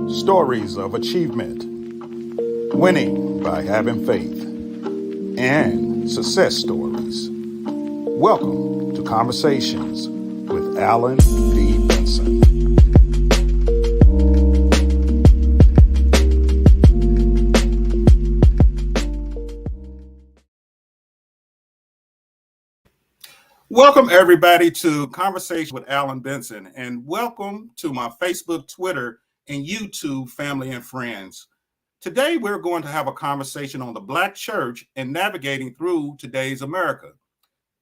Stories of achievement, winning by having faith, and success stories. Welcome to Conversations with Alan B. Benson. Welcome, everybody, to Conversation with Alan Benson, and welcome to my Facebook, Twitter, and YouTube family and friends. Today, we're going to have a conversation on the Black church and navigating through today's America.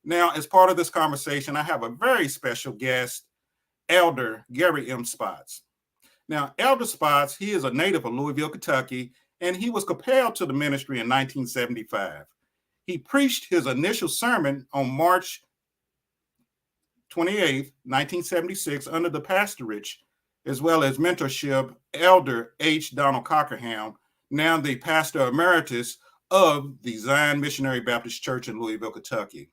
Now, as part of this conversation, I have a very special guest, Elder Garry M. Spotts. Now, Elder Spotts, he is a native of Louisville, Kentucky, and he was compelled to the ministry in 1975. He preached his initial sermon on March 28th, 1976, under the pastorage, as well as mentorship, Elder H. Donald Cockerham, now the pastor emeritus of the Zion Missionary Baptist Church in Louisville, Kentucky.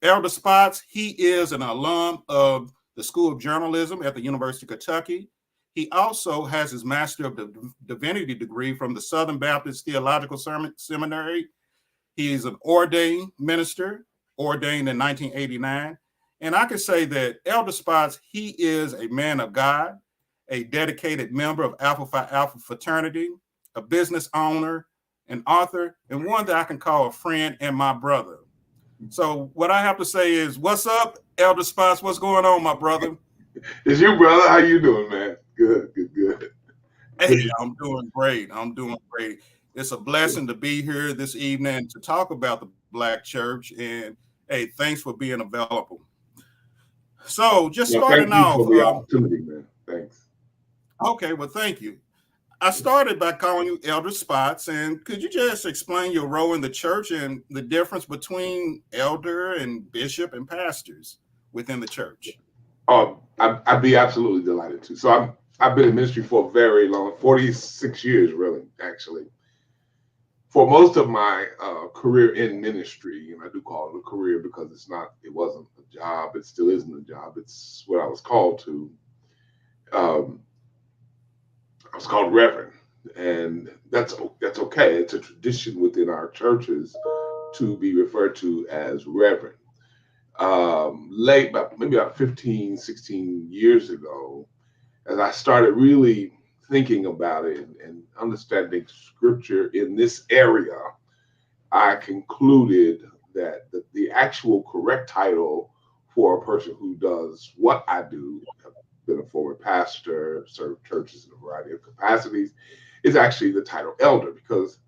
Elder Spotts, he is an alum of the School of Journalism at the University of Kentucky. He also has his Master of Divinity degree from the Southern Baptist Theological Seminary. He is an ordained minister, ordained in 1989. And I can say that Elder Spotts, he is a man of God, a dedicated member of Alpha Phi Alpha fraternity, a business owner, an author, and one that I can call a friend and my brother. So what I have to say is, what's up, Elder Spotts? What's going on, my brother? It's you, brother. How you doing, man? Good. Hey, I'm doing great. It's a blessing to be here this evening to talk about the Black church. And hey, thanks for being available. So just starting off. Thank you for the opportunity, man. Thanks. Okay, well, thank you. I started by calling you Elder Spotts, and could you just explain your role in the church and the difference between elder and bishop and pastors within the church? I'd be absolutely delighted to. So I've been in ministry for a very long, 46 years, really, actually. For most of my career in ministry, and I do call it a career because it wasn't a job, it still isn't a job, it's what I was called to. I was called Reverend, and that's okay. It's a tradition within our churches to be referred to as Reverend. Maybe about 15, 16 years ago, as I started really thinking about it and understanding scripture in this area, I concluded that the actual correct title for a person who does what I do, I've been a former pastor, served churches in a variety of capacities, is actually the title elder, because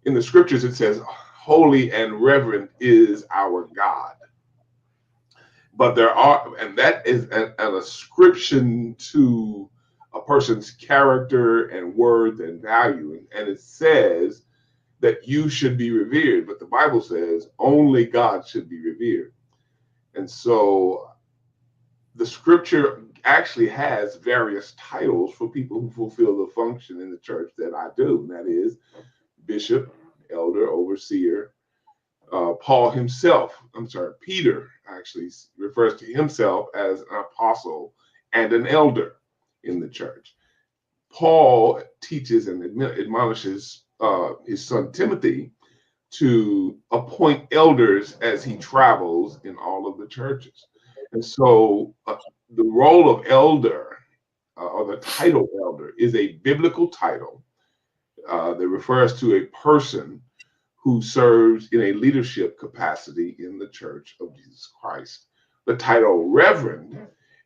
in the scriptures it says, holy and reverend is our God. But that is an ascription to a person's character and worth and value. And it says that you should be revered, but the Bible says only God should be revered. And so the scripture actually has various titles for people who fulfill the function in the church that I do. And that is bishop, elder, overseer. Peter actually refers to himself as an apostle and an elder in the church. Paul teaches and admonishes his son Timothy to appoint elders as he travels in all of the churches. And so the role of elder, or the title elder, is a biblical title that refers to a person who serves in a leadership capacity in the Church of Jesus Christ. The title Reverend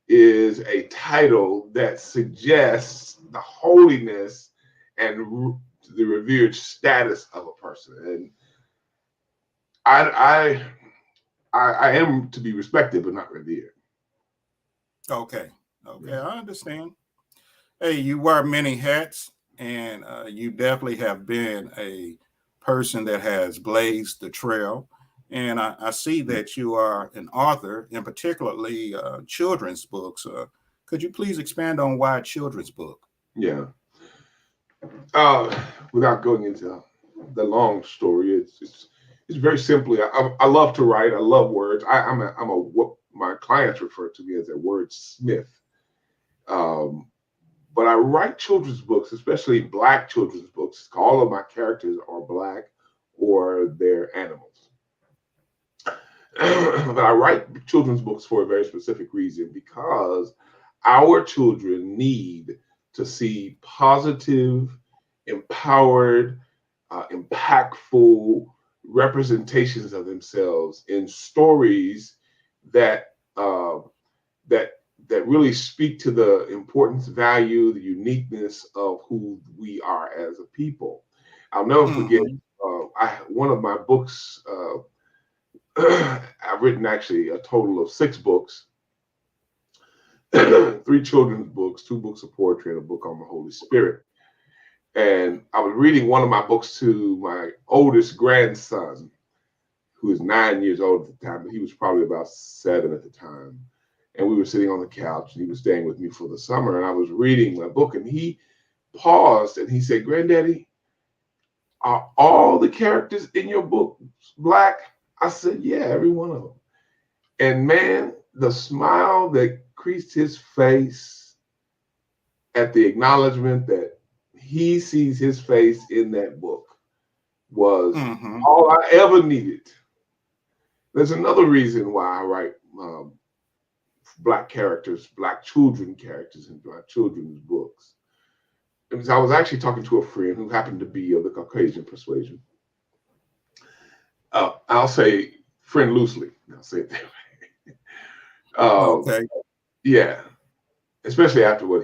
is a title that suggests the holiness and the revered status of a person. And I am to be respected, but not revered. Okay, I understand. Hey, you wear many hats, and you definitely have been a person that has blazed the trail. And I see that you are an author, and particularly children's books. Could you please expand on why children's book? Yeah. Without going into the long story, it's very simply. I love to write. I love words. What my clients refer to me as a wordsmith. but I write children's books, especially Black children's books. All of my characters are Black or they're animals. But I write children's books for a very specific reason, because our children need to see positive, empowered, impactful representations of themselves in stories that that that really speak to the importance, value, the uniqueness of who we are as a people. I'll never forget Mm-hmm. one of my books. I've written actually a total of 6 books, 3 children's books, 2 books of poetry, and a book on the Holy Spirit. And I was reading one of my books to my oldest grandson, who is 9 years old at the time, but he was probably about 7 at the time. And we were sitting on the couch, and he was staying with me for the summer. And I was reading my book, and he paused and he said, "Granddaddy, are all the characters in your book Black?" I said, "Yeah, every one of them." And man, the smile that creased his face at the acknowledgement that he sees his face in that book was Mm-hmm. all I ever needed. There's another reason why I write Black characters, Black children characters in Black children's books. Because I was actually talking to a friend who happened to be of the Caucasian persuasion. I'll say friend loosely. I'll say it that way. Okay. Yeah, especially after what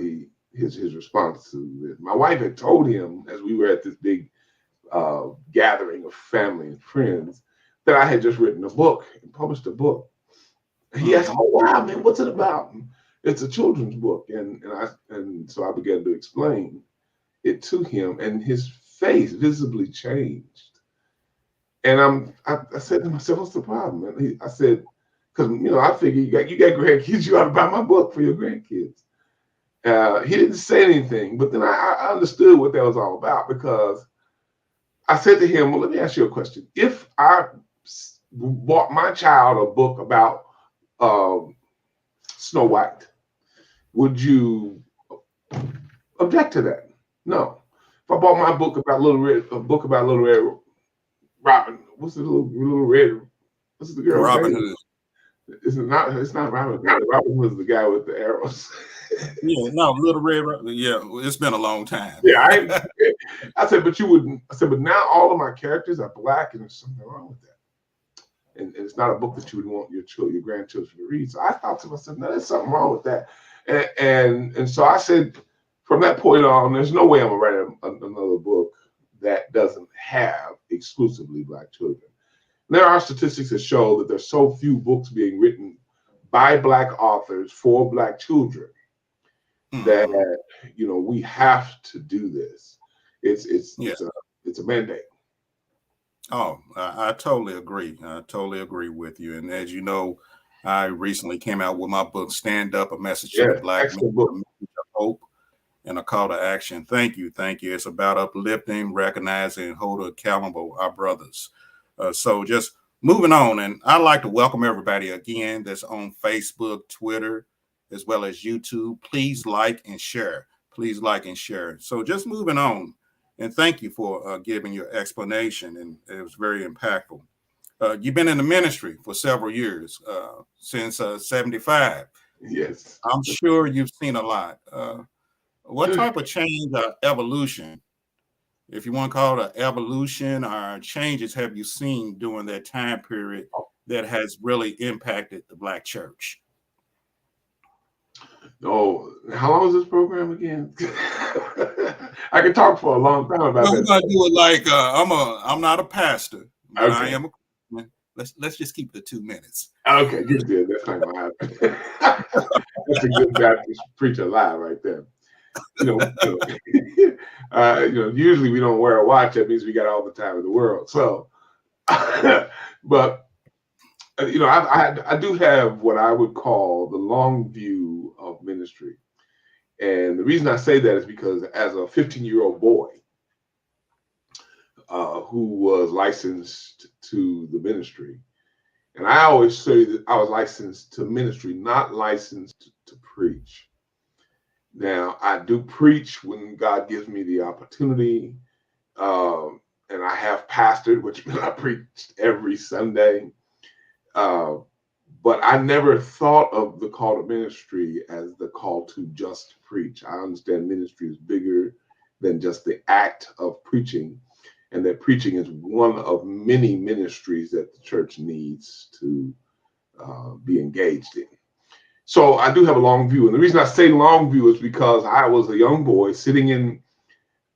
his response to this. My wife had told him, as we were at this big gathering of family and friends, that I had just written a book and published a book. And he asked, Mm-hmm. "Oh wow, man, what's it about?" It's a children's book, and so I began to explain it to him, and his face visibly changed. And I said to myself, "What's the problem?" And I said, "Because I figure you got grandkids, you ought to buy my book for your grandkids." He didn't say anything, but then I understood what that was all about, because I said to him, "Well, let me ask you a question. If I bought my child a book about um, Snow White, would you object to that?" No. If I bought my book about a book about Little Red Robin, what's the little red? What's the girl's Robin name? Hood. It's not. It's not Robin Hood. Robin Hood was the guy with the arrows. Yeah, no, Little Red. Yeah, it's been a long time. Yeah, I said, but you wouldn't. I said, but now all of my characters are Black, and there's something wrong with that. And it's not a book that you would want your grandchildren to read. So I thought to myself, no, there's something wrong with that. And so I said, from that point on, there's no way I'm gonna write another book that doesn't have exclusively Black children. There are statistics that show that there's so few books being written by Black authors for Black children that Mm-hmm. we have to do this. It's it's Yeah. it's a it's a mandate. Oh, I totally agree. I totally agree with you. And as you know, I recently came out with my book, Stand Up, A Message to the Yes, Black Man, excellent a book. message of hope and a call to action. Thank you. Thank you. It's about uplifting, recognizing, and holding accountable our brothers. So just moving on. And I'd like to welcome everybody again that's on Facebook, Twitter, as well as YouTube. Please like and share. Please like and share. So just moving on. And thank you for giving your explanation. And it was very impactful. You've been in the ministry for several years, since 75. Yes. I'm sure you've seen a lot. What type of change or evolution, if you want to call it an evolution, or changes have you seen during that time period that has really impacted the Black church? Oh, how long is this program again? I could talk for a long time about Well, we're that. gonna do it like I'm not a pastor, but I Okay. am a Christian. Let's just keep the 2 minutes. Okay, good. That's not gonna happen. That's a good Baptist preacher lie right there. Usually we don't wear a watch. That means we got all the time in the world. So, but I do have what I would call the long view of ministry. And the reason I say that is because as a 15-year-old boy who was licensed to the ministry, and I always say that I was licensed to ministry, not licensed to preach. Now, I do preach when God gives me the opportunity, and I have pastored, which means I preached every Sunday. Uh, but I never thought of the call to ministry as the call to just preach. I understand ministry is bigger than just the act of preaching, and that preaching is one of many ministries that the church needs to be engaged in. So I do have a long view. And the reason I say long view is because I was a young boy sitting in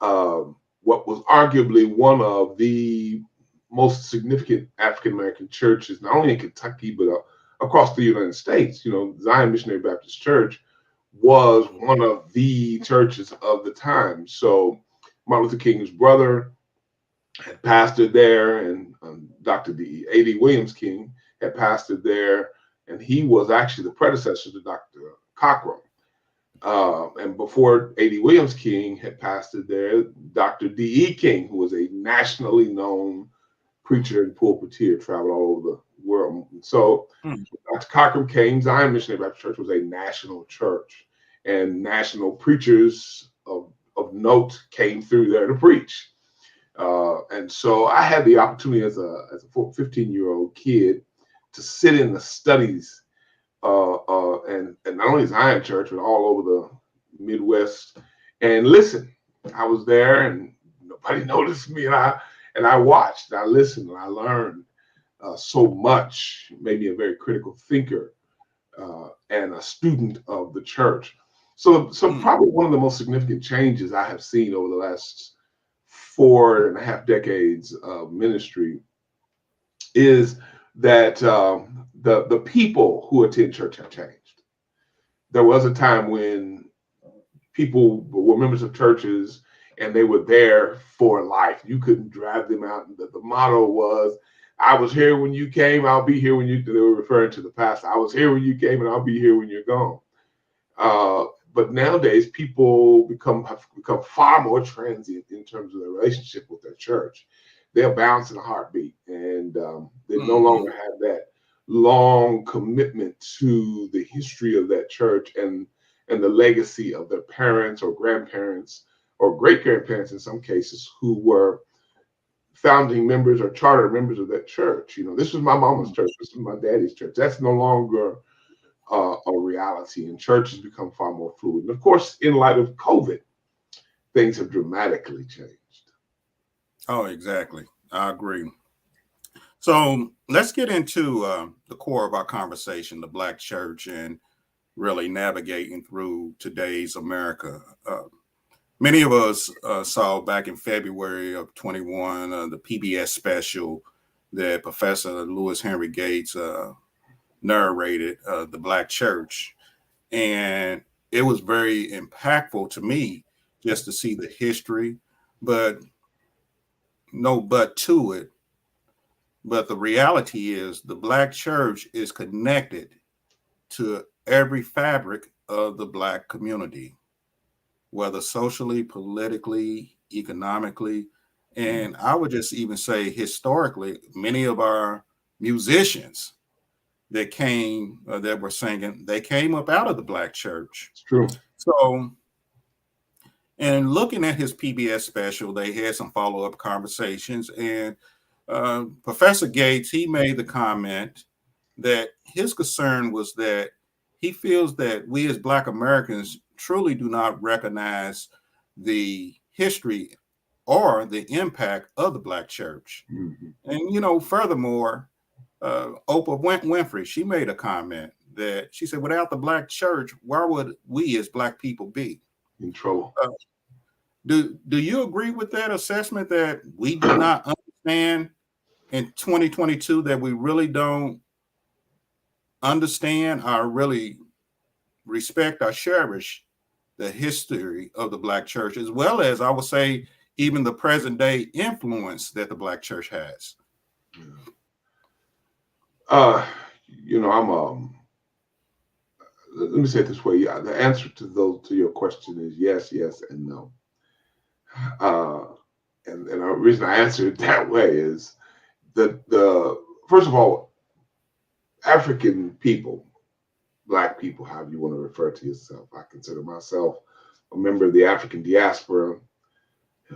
uh, what was arguably one of the most significant African American churches, not only in Kentucky, but across the United States. You know, Zion Missionary Baptist Church was one of the churches of the time. So Martin Luther King's brother had pastored there, and Dr. A.D. Williams King had pastored there, and he was actually the predecessor to Dr. Cochran. And before A.D. Williams King had pastored there, Dr. D.E. King, who was a nationally known preacher and pulpiteer, traveled all over the world. So Dr. Cochran came. Zion Missionary Baptist Church was a national church, and national preachers of note came through there to preach. And so I had the opportunity as a 15-year-old kid to sit in the studies, and not only Zion Church, but all over the Midwest, and listen. I was there, and nobody noticed me, and I watched, I listened, and I learned so much. It made me a very critical thinker and a student of the church. So probably one of the most significant changes I have seen over the last 4.5 decades of ministry is that the people who attend church have changed. There was a time when people were members of churches and they were there for life. You couldn't drive them out. And the motto was, I was here when you came, I'll be here when you, they were referring to the pastor. I was here when you came and I'll be here when you're gone. But nowadays, people have become far more transient in terms of their relationship with their church. They'll bounce in a heartbeat, and they no longer have that long commitment to the history of that church and the legacy of their parents or grandparents or great grandparents in some cases who were founding members or charter members of that church. You know, this was my mama's church, this was my daddy's church. That's no longer a reality, and church has become far more fluid. And of course, in light of COVID, things have dramatically changed. Oh, exactly. I agree. So let's get into the core of our conversation, the Black church, and really navigating through today's America. Many of us saw back in February of 21 the PBS special that Professor Lewis Henry Gates narrated, The Black Church. And it was very impactful to me just to see the history, but no but to it. But the reality is the Black church is connected to every fabric of the Black community, whether socially, politically, economically, and I would just even say historically, many of our musicians that were singing, they came up out of the Black church. It's true. So, and looking at his PBS special, they had some follow-up conversations, and Professor Gates, he made the comment that his concern was that he feels that we as Black Americans truly do not recognize the history or the impact of the Black church. And, furthermore, Oprah Winfrey, she made a comment that she said, without the Black church, where would we as Black people be? In trouble. Do you agree with that assessment that we do not understand in 2022, that we really don't understand or really respect or cherish the history of the Black church, as well as, I would say, even the present day influence that the Black church has? Let me say it this way. Yeah, the answer to your question is yes, yes, and no. And the reason I answer it that way is that first of all, African people, Black people, however you want to refer to yourself, I consider myself a member of the African diaspora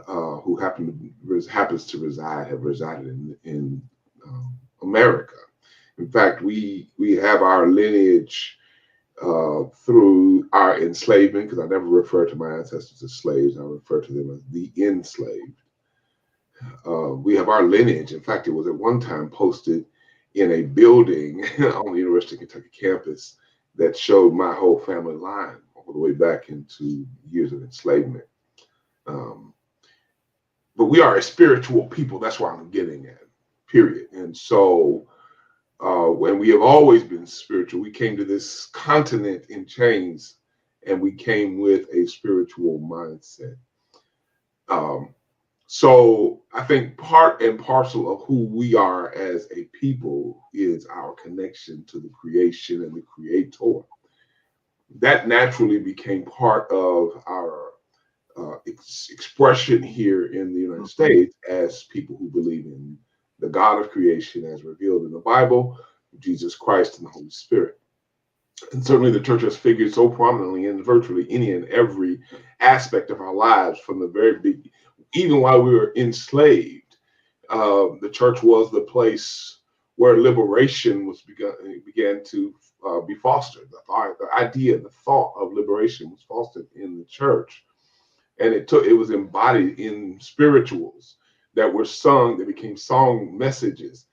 who happens to have resided in America. In fact, we have our lineage through our enslavement, because I never refer to my ancestors as slaves. I refer to them as the enslaved. We have our lineage. In fact, it was at one time posted in a building on the University of Kentucky campus that showed my whole family line all the way back into years of enslavement. But we are a spiritual people. That's why I'm getting at, period. And so when we have always been spiritual, we came to this continent in chains, and we came with a spiritual mindset. So I think part and parcel of who we are as a people is our connection to the creation and the creator. That naturally became part of our expression here in the United States as people who believe in the God of creation as revealed in the Bible, Jesus Christ and the Holy Spirit. And certainly the church has figured so prominently in virtually any and every aspect of our lives from the very beginning. Even while we were enslaved, the church was the place where liberation began to be fostered. The idea, the thought of liberation was fostered in the church, and it was embodied in spirituals that were sung, that became song messages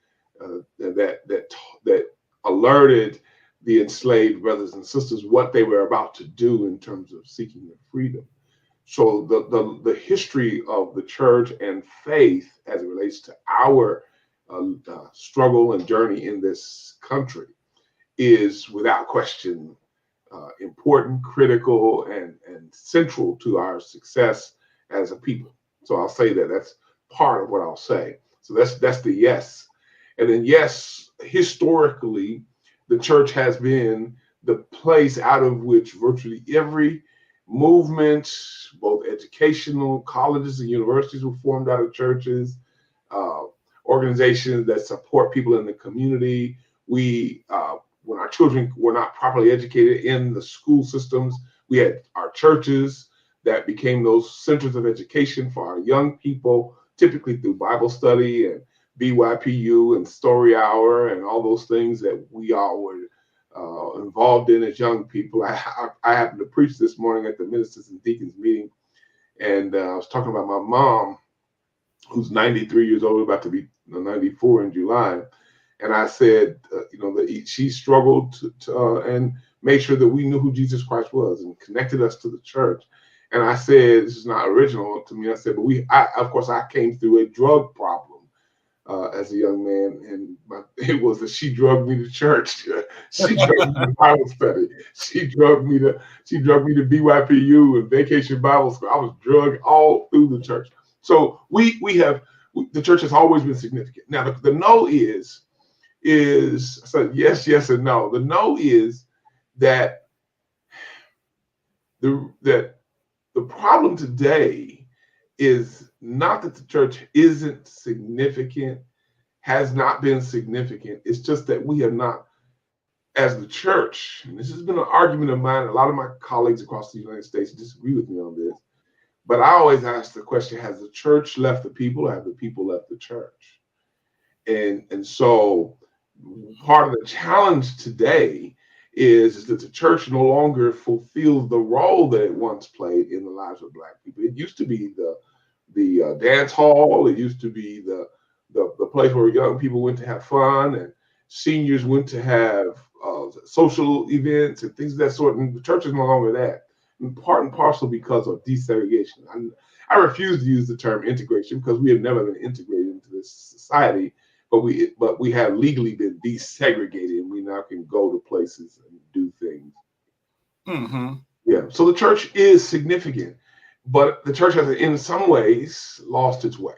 that alerted the enslaved brothers and sisters what they were about to do in terms of seeking their freedom. So the history of the church and faith as it relates to our struggle and journey in this country is without question important, critical, and central to our success as a people. So I'll say that's part of what I'll say. So that's the yes. And then yes, historically, the church has been the place out of which virtually every movement, both educational, colleges and universities were formed out of churches, organizations that support people in the community. When our children were not properly educated in the school systems, we had our churches that became those centers of education for our young people, typically through Bible study and BYPU and Story Hour and all those things that we all were involved in as young people. I happened to preach this morning at the ministers and deacons meeting, and I was talking about my mom, who's 93 years old, about to be 94 in July. And I said, that she struggled to and made sure that we knew who Jesus Christ was and connected us to the church. And I said, this is not original to me. I said, but I came through a drug problem as a young man, and it was that she drugged me to church. She drugged me to Bible study. She drugged me to BYPU and Vacation Bible School. I was drugged all through the church. So the church has always been significant. Now the no is so yes, and no. The no is that the problem today is not that the church isn't significant, has not been significant. It's just that we have not, as the church, and this has been an argument of mine, a lot of my colleagues across the United States disagree with me on this, but I always ask the question, has the church left the people, or have the people left the church? And so part of the challenge today is that the church no longer fulfills the role that it once played in the lives of Black people. It used to be the dance hall. It used to be the place where young people went to have fun, and seniors went to have social events and things of that sort. And the church is no longer that. And part and parcel because of desegregation. I refuse to use the term integration because we have never been integrated into this society. But we have legally been desegregated, and we now can go to places and do things. Mm-hmm. Yeah. So the church is significant, but the church has, in some ways, lost its way,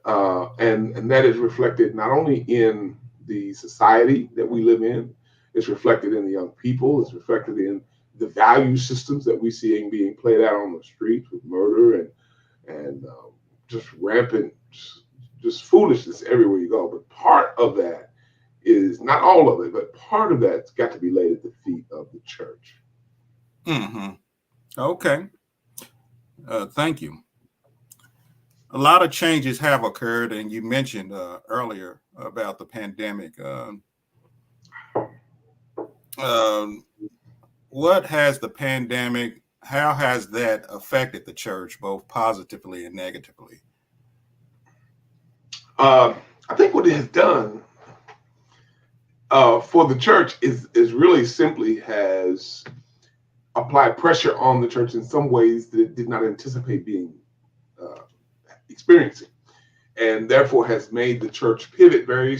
and that is reflected not only in the society that we live in. It's reflected in the young people. It's reflected in the value systems that we see being played out on the streets with murder and just rampant. Just foolishness everywhere you go. But part of that is, not all of it, but part of that's got to be laid at the feet of the church. Mm-hmm. Okay. Thank you. A lot of changes have occurred, and you mentioned earlier about the pandemic. Um, what has the pandemic? How has that affected the church, both positively and negatively? Uh, I think what it has done for the church is really simply has applied pressure on the church in some ways that it did not anticipate being uh, experiencing, and therefore has made the church pivot very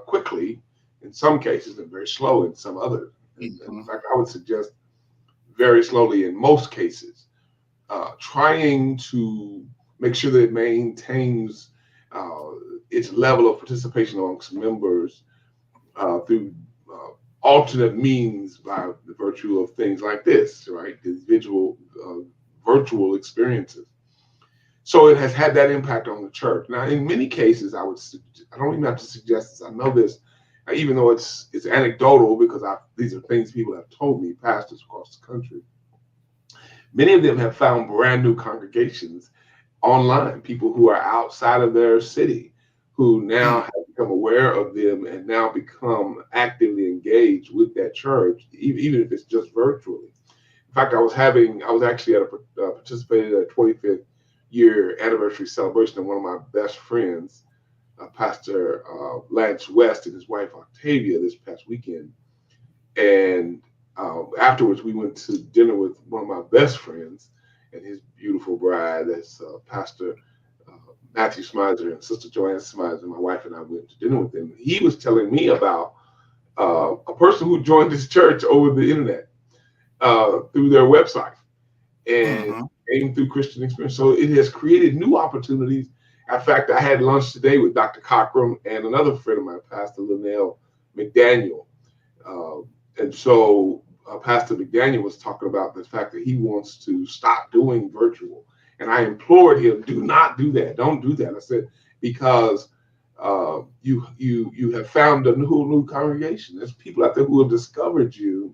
quickly in some cases and very slow in some others. And in Mhm. fact, I would suggest very slowly in most cases, trying to make sure that it maintains uh, its level of participation amongst members through alternate means by the virtue of things like this, right? These visual, virtual experiences. So it has had that impact on the church. Now, in many cases, I don't even have to suggest this. I know this, even though it's anecdotal because these are things people have told me, pastors across the country. Many of them have found brand new congregations online, people who are outside of their city, who now Mm. have become aware of them and now become actively engaged with that church, even if it's just virtually. In fact, I was actually participated at a 25th year anniversary celebration of one of my best friends, Pastor Lance West and his wife Octavia this past weekend. And afterwards, we went to dinner with one of my best friends and his beautiful bride, that's Pastor Matthew Smizer and Sister Joanne Smizer. My wife and I went to dinner with him. He was telling me about a person who joined his church over the internet through their website and Hmm. came through Christian experience. So it has created new opportunities. In fact, I had lunch today with Dr. Cockram and another friend of mine, Pastor Linnell McDaniel. Uh, and so Pastor McDaniel was talking about the fact that he wants to stop doing virtual. And I implored him, do not do that. Don't do that. I said, because you have found a new congregation. There's people out there who have discovered you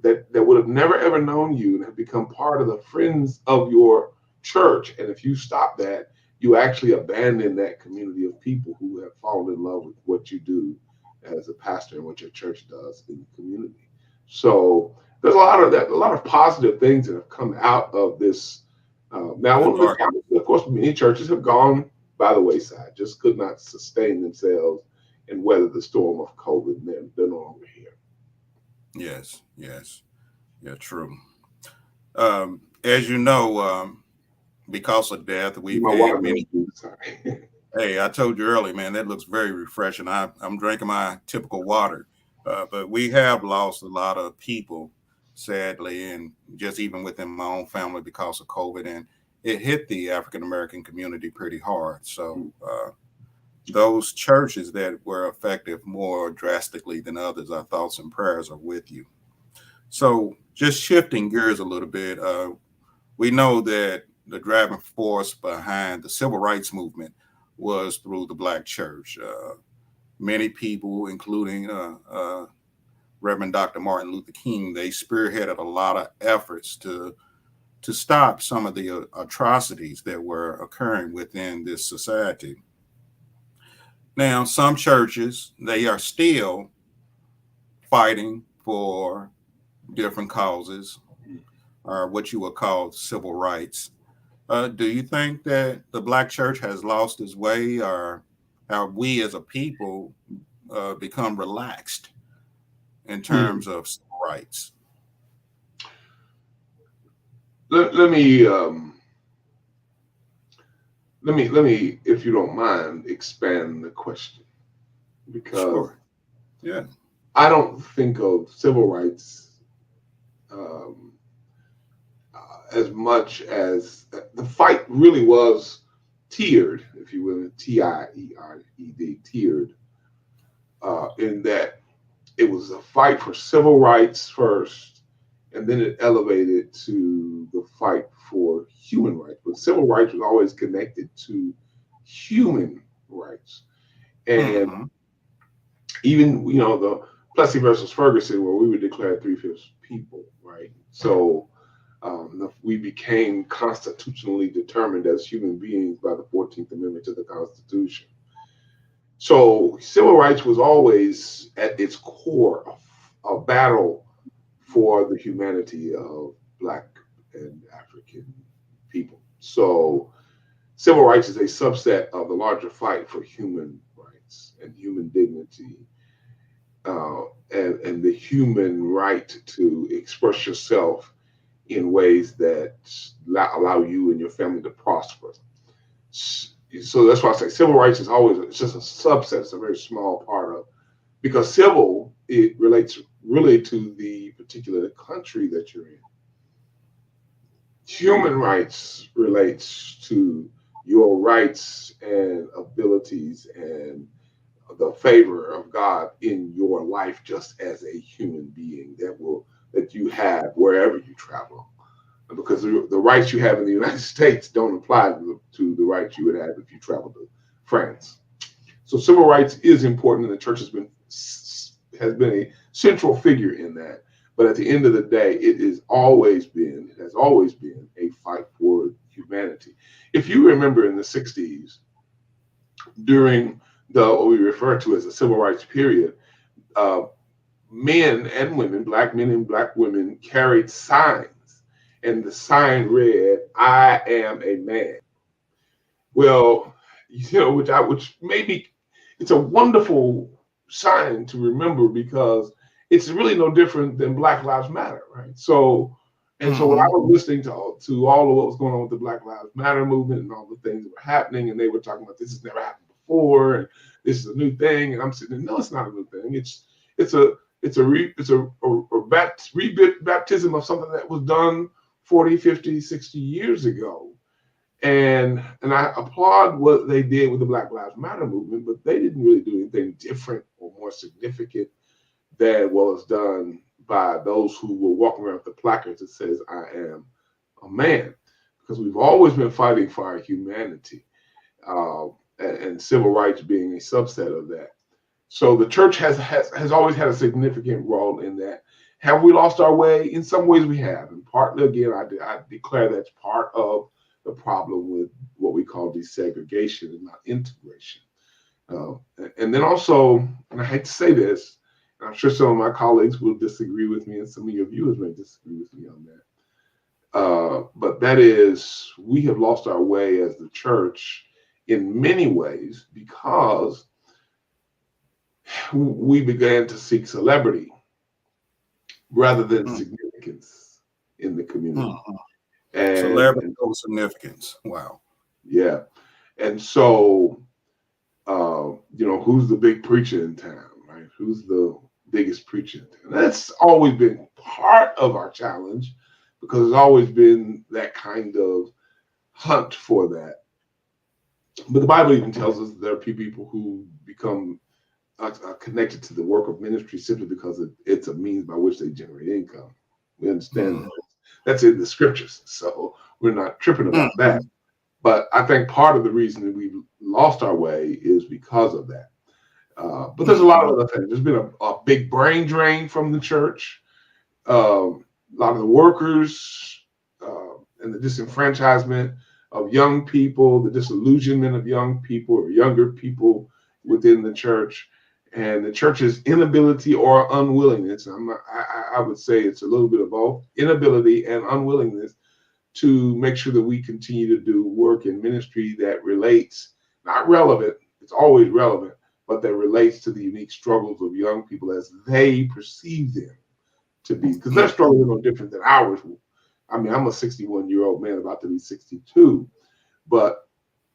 that would have never ever known you and have become part of the friends of your church. And if you stop that, you actually abandon that community of people who have fallen in love with what you do as a pastor and what your church does in the community. So there's a lot of that, a lot of positive things that have come out of this. Now, Good one of the Lord. challenges, of course, many churches have gone by the wayside, just could not sustain themselves and weather the storm of COVID, and they're no longer here. Yes, yes, yeah, true. As you know, because of death, we've My had wife many. knows me, sorry. Hey, I told you earlier, man, that looks very refreshing. I'm drinking my typical water, but we have lost a lot of people, sadly, and just even within my own family because of COVID, and it hit the African American community pretty hard. So those churches that were affected more drastically than others, our thoughts and prayers are with you. So just shifting gears a little bit, we know that the driving force behind the civil rights movement was through the Black church. Many people, including Reverend Dr. Martin Luther King, they spearheaded a lot of efforts to stop some of the atrocities that were occurring within this society. Now, some churches they are still fighting for different causes, or what you would call civil rights. Do you think that the Black church has lost its way, or have we as a people become relaxed in Hmm. terms of civil rights? Let me if you don't mind, expand the question because Sure. Yeah. I don't think of civil rights um, as much as the fight really was tiered, if you will, tiered, tiered, in that it was a fight for civil rights first, and then it elevated to the fight for human rights. But civil rights was always connected to human rights. And Mm-hmm. even, the Plessy versus Ferguson, where we were declared three-fifths people, right? So We became constitutionally determined as human beings by the 14th Amendment to the Constitution. So civil rights was always at its core a battle for the humanity of Black and African people. So civil rights is a subset of the larger fight for human rights and human dignity, and the human right to express yourself in ways that allow you and your family to prosper. So that's why I say civil rights is always, it's just a subset, it's a very small part of, because civil, it relates really to the particular country that you're in. Human rights relates to your rights and abilities and the favor of God in your life just as a human being that you have wherever you travel. Because the rights you have in the United States don't apply to the rights you would have if you traveled to France. So civil rights is important, and the church has been a central figure in that. But at the end of the day, it has always been a fight for humanity. If you remember in the 60s, during what we refer to as the civil rights period, men and women, Black men and Black women, carried signs, and the sign read, "I am a man." Well, which maybe it's a wonderful sign to remember, because it's really no different than Black Lives Matter, right? So when I was listening to all of what was going on with the Black Lives Matter movement and all the things that were happening, and they were talking about this has never happened before, and this is a new thing, and I'm sitting there, no, it's not a new thing. It's a baptism of something that was done 40, 50, 60 years ago. And I applaud what they did with the Black Lives Matter movement, but they didn't really do anything different or more significant than what was done by those who were walking around with the placards that says, "I am a man," because we've always been fighting for our humanity, and civil rights being a subset of that. So the church has always had a significant role in that. Have we lost our way? In some ways we have, and partly, again, I declare that's part of the problem with what we call desegregation and not integration. And then also, and I hate to say this, and I'm sure some of my colleagues will disagree with me, and some of your viewers may disagree with me on that. But that is, we have lost our way as the church in many ways because we began to seek celebrity rather than significance in the community. Celebrity over significance. Wow. Yeah. And so, who's the big preacher in town, right? Who's the biggest preacher in town? That's always been part of our challenge, because there's always been that kind of hunt for that. But the Bible even tells us there are people who become connected to the work of ministry simply because it's a means by which they generate income. We understand that. That's in the scriptures, so we're not tripping about that. But I think part of the reason that we've lost our way is because of that. But there's a lot of other things. There's been a big brain drain from the church. A lot of the workers and the disenfranchisement of young people, the disillusionment of young people or younger people within the church, and the church's inability or unwillingness. I would say it's a little bit of both, inability and unwillingness to make sure that we continue to do work in ministry that relates, not relevant, it's always relevant, but that relates to the unique struggles of young people as they perceive them to be, because their struggles are no different than ours. I mean, I'm a 61-year-old man about to be 62, but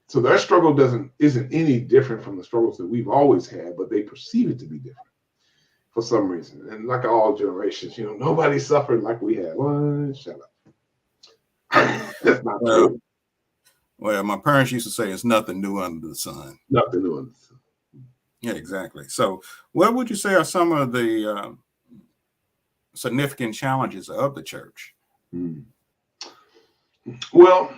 so their struggle isn't any different from the struggles that we've always had, but they perceive it to be different for some reason. And like all generations, nobody suffered like we have. Well, shut up. That's not true. Well, my parents used to say it's nothing new under the sun. Nothing new under the sun. Yeah, exactly. So what would you say are some of the significant challenges of the church? Well,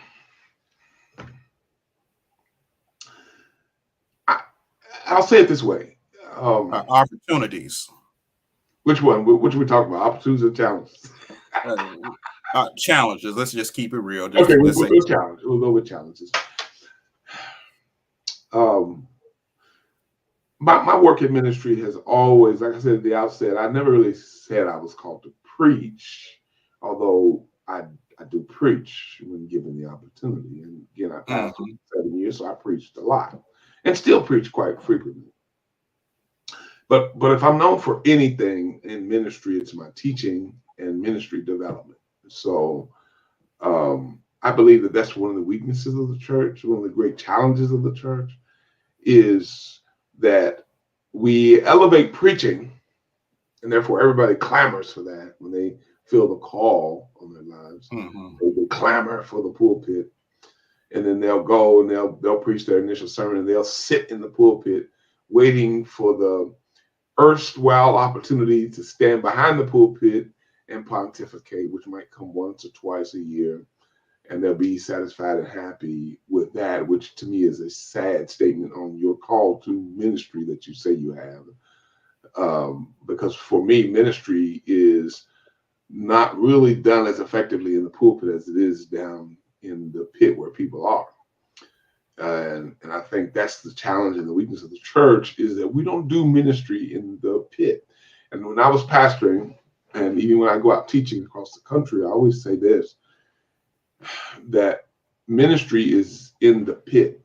I'll say it this way. Opportunities. Which one? Which are we talking about? Opportunities or challenges? Challenges. Let's just keep it real. Okay, Let's say we'll challenge. We'll go with challenges. Um, my work in ministry has always, like I said at the outset, I never really said I was called to preach, although I do preach when given the opportunity. And again, I pastored for 7 years, so I preached a lot and still preach quite frequently. But if I'm known for anything in ministry, it's my teaching and ministry development. So I believe that that's one of the weaknesses of the church. One of the great challenges of the church is that we elevate preaching, and therefore everybody clamors for that when they feel the call on their lives. They clamor for the pulpit, and then they'll go and they'll preach their initial sermon, and they'll sit in the pulpit waiting for the erstwhile opportunity to stand behind the pulpit and pontificate, which might come once or twice a year, and they'll be satisfied and happy with that, which to me is a sad statement on your call to ministry that you say you have. Because for me, ministry is not really done as effectively in the pulpit as it is down in the pit where people are. And I think that's the challenge and the weakness of the church, is that we don't do ministry in the pit. And when I was pastoring, and even when I go out teaching across the country, I always say this, that ministry is in the pit.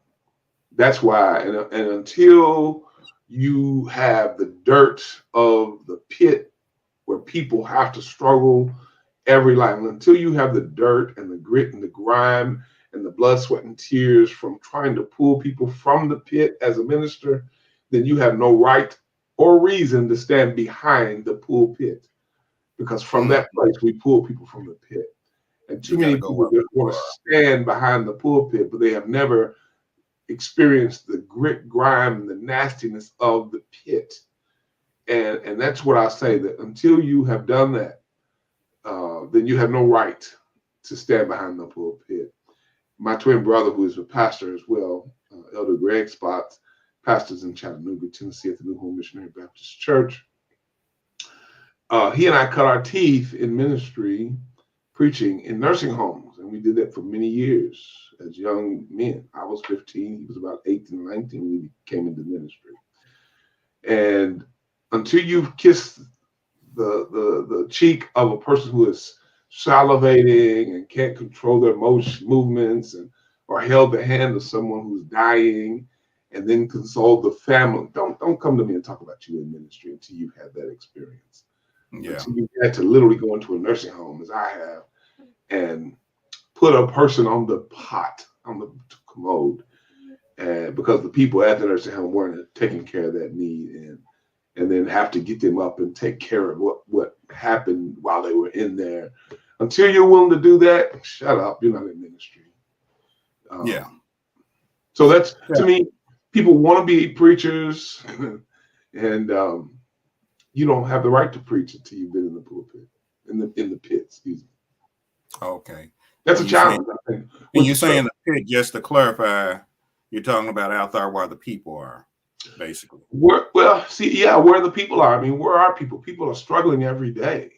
That's why, and until you have the dirt of the pit where people have to struggle every life, until you have the dirt and the grit and the grime and the blood, sweat, and tears from trying to pull people from the pit as a minister, then you have no right or reason to stand behind the pulpit. Because from that place, we pull people from the pit. And too many people just want to stand behind the pulpit, but they have never experienced the grit, grime, and the nastiness of the pit. And that's what I say, that until you have done that, then you have no right to stand behind the pulpit. My twin brother, who is a pastor as well, Elder Garry Spotts, pastors in Chattanooga, Tennessee at the New Home Missionary Baptist Church. He and I cut our teeth in ministry, preaching in nursing homes. And we did that for many years as young men. I was 15, he was about 18 or 19 when we came into ministry. And until you've kissed the cheek of a person who is salivating and can't control their movements, or held the hand of someone who's dying and then console the family, don't come to me and talk about you in ministry until you've had that experience. Yeah. Until you had to literally go into a nursing home, as I have, and put a person on the commode, and because the people at the nursing home weren't taking care of that need, and then have to get them up and take care of what happened while they were in there. Until you're willing to do that, shut up. You're not in ministry. So that's, to me, people want to be preachers, and you don't have the right to preach until you've been in the pulpit, in the pit. Excuse me. Okay, that's a challenge. I think. And you're saying the pit, just to clarify, you're talking about out there where the people are, basically. Where the people are. I mean, where are people? People are struggling every day.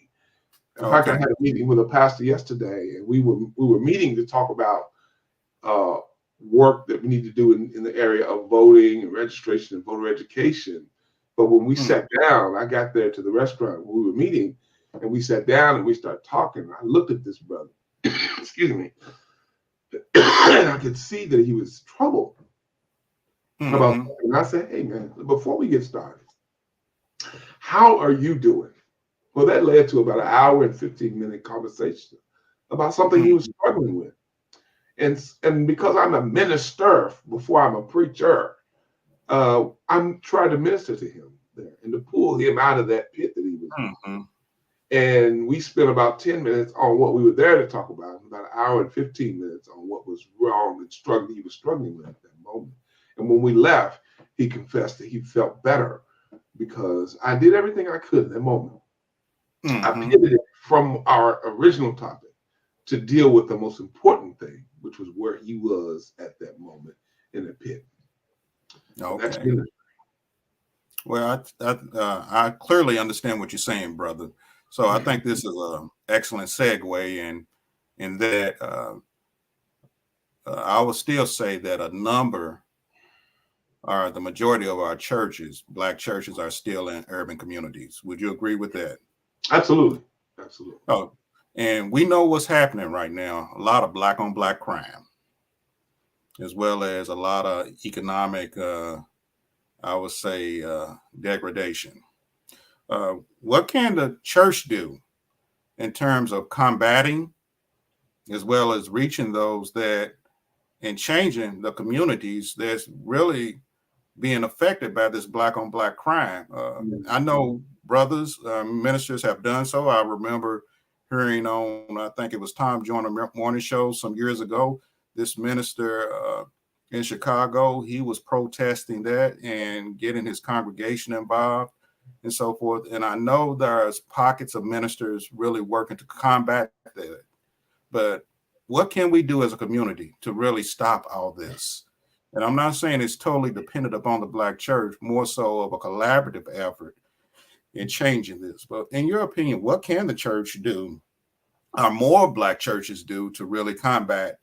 In fact, I had a meeting with a pastor yesterday, and we were meeting to talk about work that we need to do in the area of voting and registration and voter education. But when we sat down, I got there to the restaurant where we were meeting, and we sat down and we started talking. I looked at this brother, excuse me, and I could see that he was troubled about something. And I said, hey, man, before we get started, how are you doing? Well, that led to about an hour and 15-minute conversation about something he was struggling with. And because I'm a minister before I'm a preacher, I'm trying to minister to him there and to pull him out of that pit that he was in. And we spent about 10 minutes on what we were there to talk about, about an hour and 15 minutes on what was wrong and he was struggling with at that moment. And when we left, he confessed that he felt better because I did everything I could in that moment. I pivoted from our original topic to deal with the most important thing, which was where he was at that moment in the pit. Okay. Well, I clearly understand what you're saying, brother. So I think this is an excellent segue, and in that I would still say that a number or the majority of our churches, black churches, are still in urban communities. Would you agree with that? Absolutely. Absolutely. Oh, and we know what's happening right now. A lot of black on black crime, as well as a lot of economic, I would say, degradation. What can the church do in terms of combating as well as reaching those that and changing the communities that's really being affected by this black on black crime? I know brothers, ministers have done so. I remember hearing on, I think it was Tom Joyner morning show some years ago, this minister in Chicago, he was protesting that and getting his congregation involved and so forth. And I know there's pockets of ministers really working to combat that. But what can we do as a community to really stop all this? And I'm not saying it's totally dependent upon the black church, more so of a collaborative effort in changing this. But in your opinion, what can the church do, or more black churches do, to really combat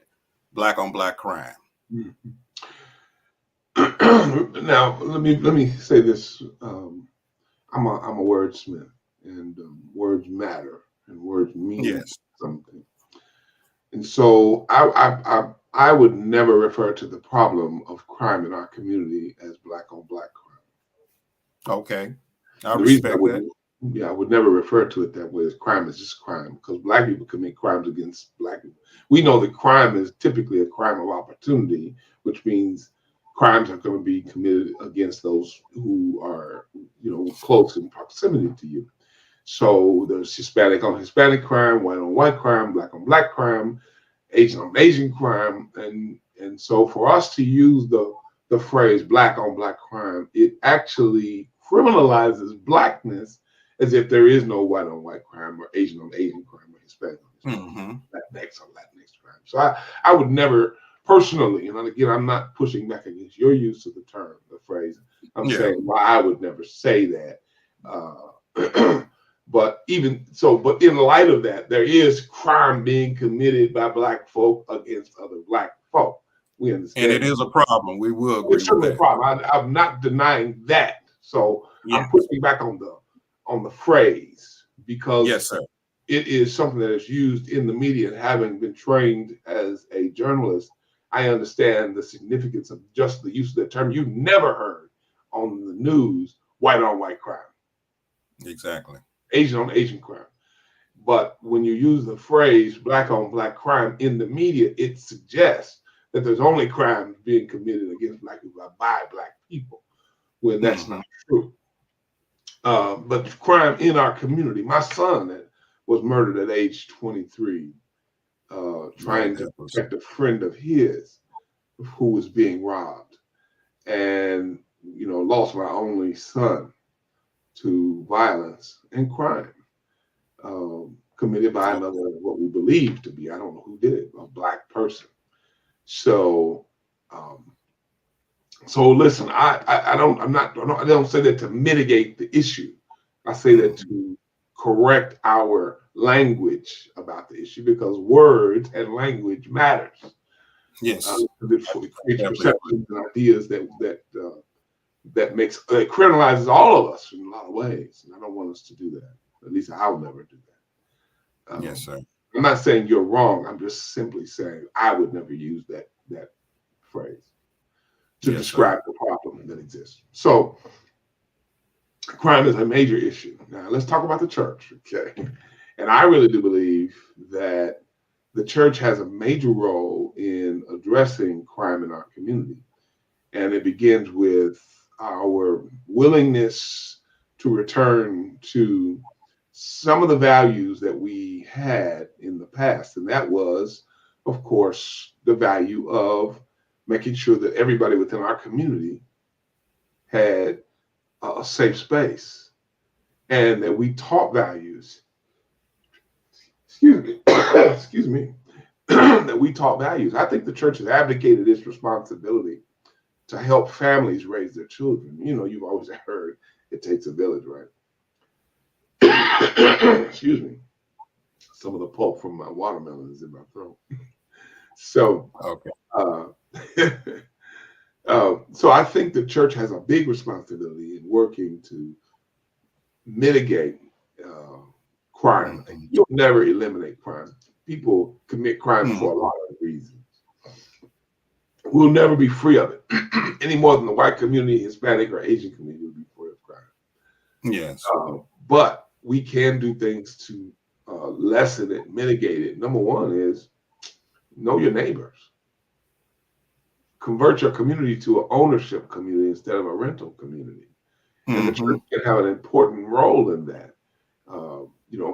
black on black crime? Now, let me say this. I'm a wordsmith, and words matter, and words mean Yes. something. And so I would never refer to the problem of crime in our community as black on black crime. Okay. I The reason respect that. I would never refer to it that way as crime is just crime, because black people commit crimes against black people. We know that crime is typically a crime of opportunity, which means crimes are going to be committed against those who are, close in proximity to you. So there's Hispanic on Hispanic crime, white on white crime, black on black crime, Asian on Asian crime, and so for us to use the phrase black on black crime, it actually criminalizes blackness as if there is no white on white crime or Asian on Asian crime or Hispanic on Hispanic, Latinx on Latinx crime. So I would never personally, and again, I'm not pushing back against your use of the phrase. I'm saying why I would never say that. But in light of that, there is crime being committed by black folk against other black folk. We understand. And it is a problem. We will agree It's certainly with a that. problem. I'm not denying that. So Yes. I'm pushing back on the phrase because Yes, sir. it is something that is used in the media. And having been trained as a journalist, I understand the significance of just the use of that term. You've never heard on the news white on white crime. Exactly. Asian on Asian crime. But when you use the phrase black on black crime in the media, it suggests that there's only crimes being committed against black people by black people, when that's not true. But crime in our community, my son that was murdered at age 23, trying to protect a friend of his who was being robbed, and lost my only son to violence and crime committed by another, what we believe to be, I don't know who did it, a black person. So listen, I don't say that to mitigate the issue. I say that to correct our language about the issue, because words and language matters. Yes. It creates perceptions and ideas that criminalizes all of us in a lot of ways, and I don't want us to do that. At least I'll never do that. Yes, sir. I'm not saying you're wrong. I'm just simply saying I would never use that phrase to describe the problem that exists. So crime is a major issue. Now let's talk about the church, okay? And I really do believe that the church has a major role in addressing crime in our community. And it begins with our willingness to return to some of the values that we had in the past. And that was, of course, the value of making sure that everybody within our community had a safe space, and that we taught values. Excuse me. That we taught values. I think the church has abdicated its responsibility to help families raise their children. You've always heard it takes a village, right? Excuse me. Some of the pulp from my watermelon is in my throat. So, Okay. uh, so I think the church has a big responsibility in working to mitigate crime. Mm-hmm. You'll never eliminate crime. People commit crime Mm-hmm. for a lot of reasons. We'll never be free of it any more than the white community, Hispanic, or Asian community will be free of crime. Yes. But we can do things to lessen it, mitigate it. Number one is know your neighbors. Convert your community to an ownership community instead of a rental community. And the church can have an important role in that.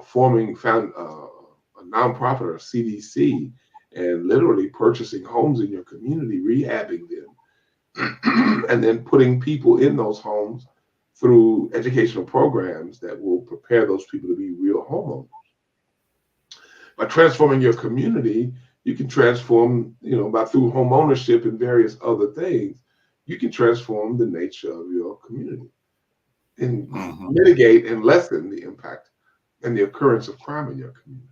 Forming a nonprofit or a CDC and literally purchasing homes in your community, rehabbing them, and then putting people in those homes through educational programs that will prepare those people to be real homeowners. By transforming your community, you can transform, through home ownership and various other things, you can transform the nature of your community and mitigate and lessen the impact and the occurrence of crime in your community.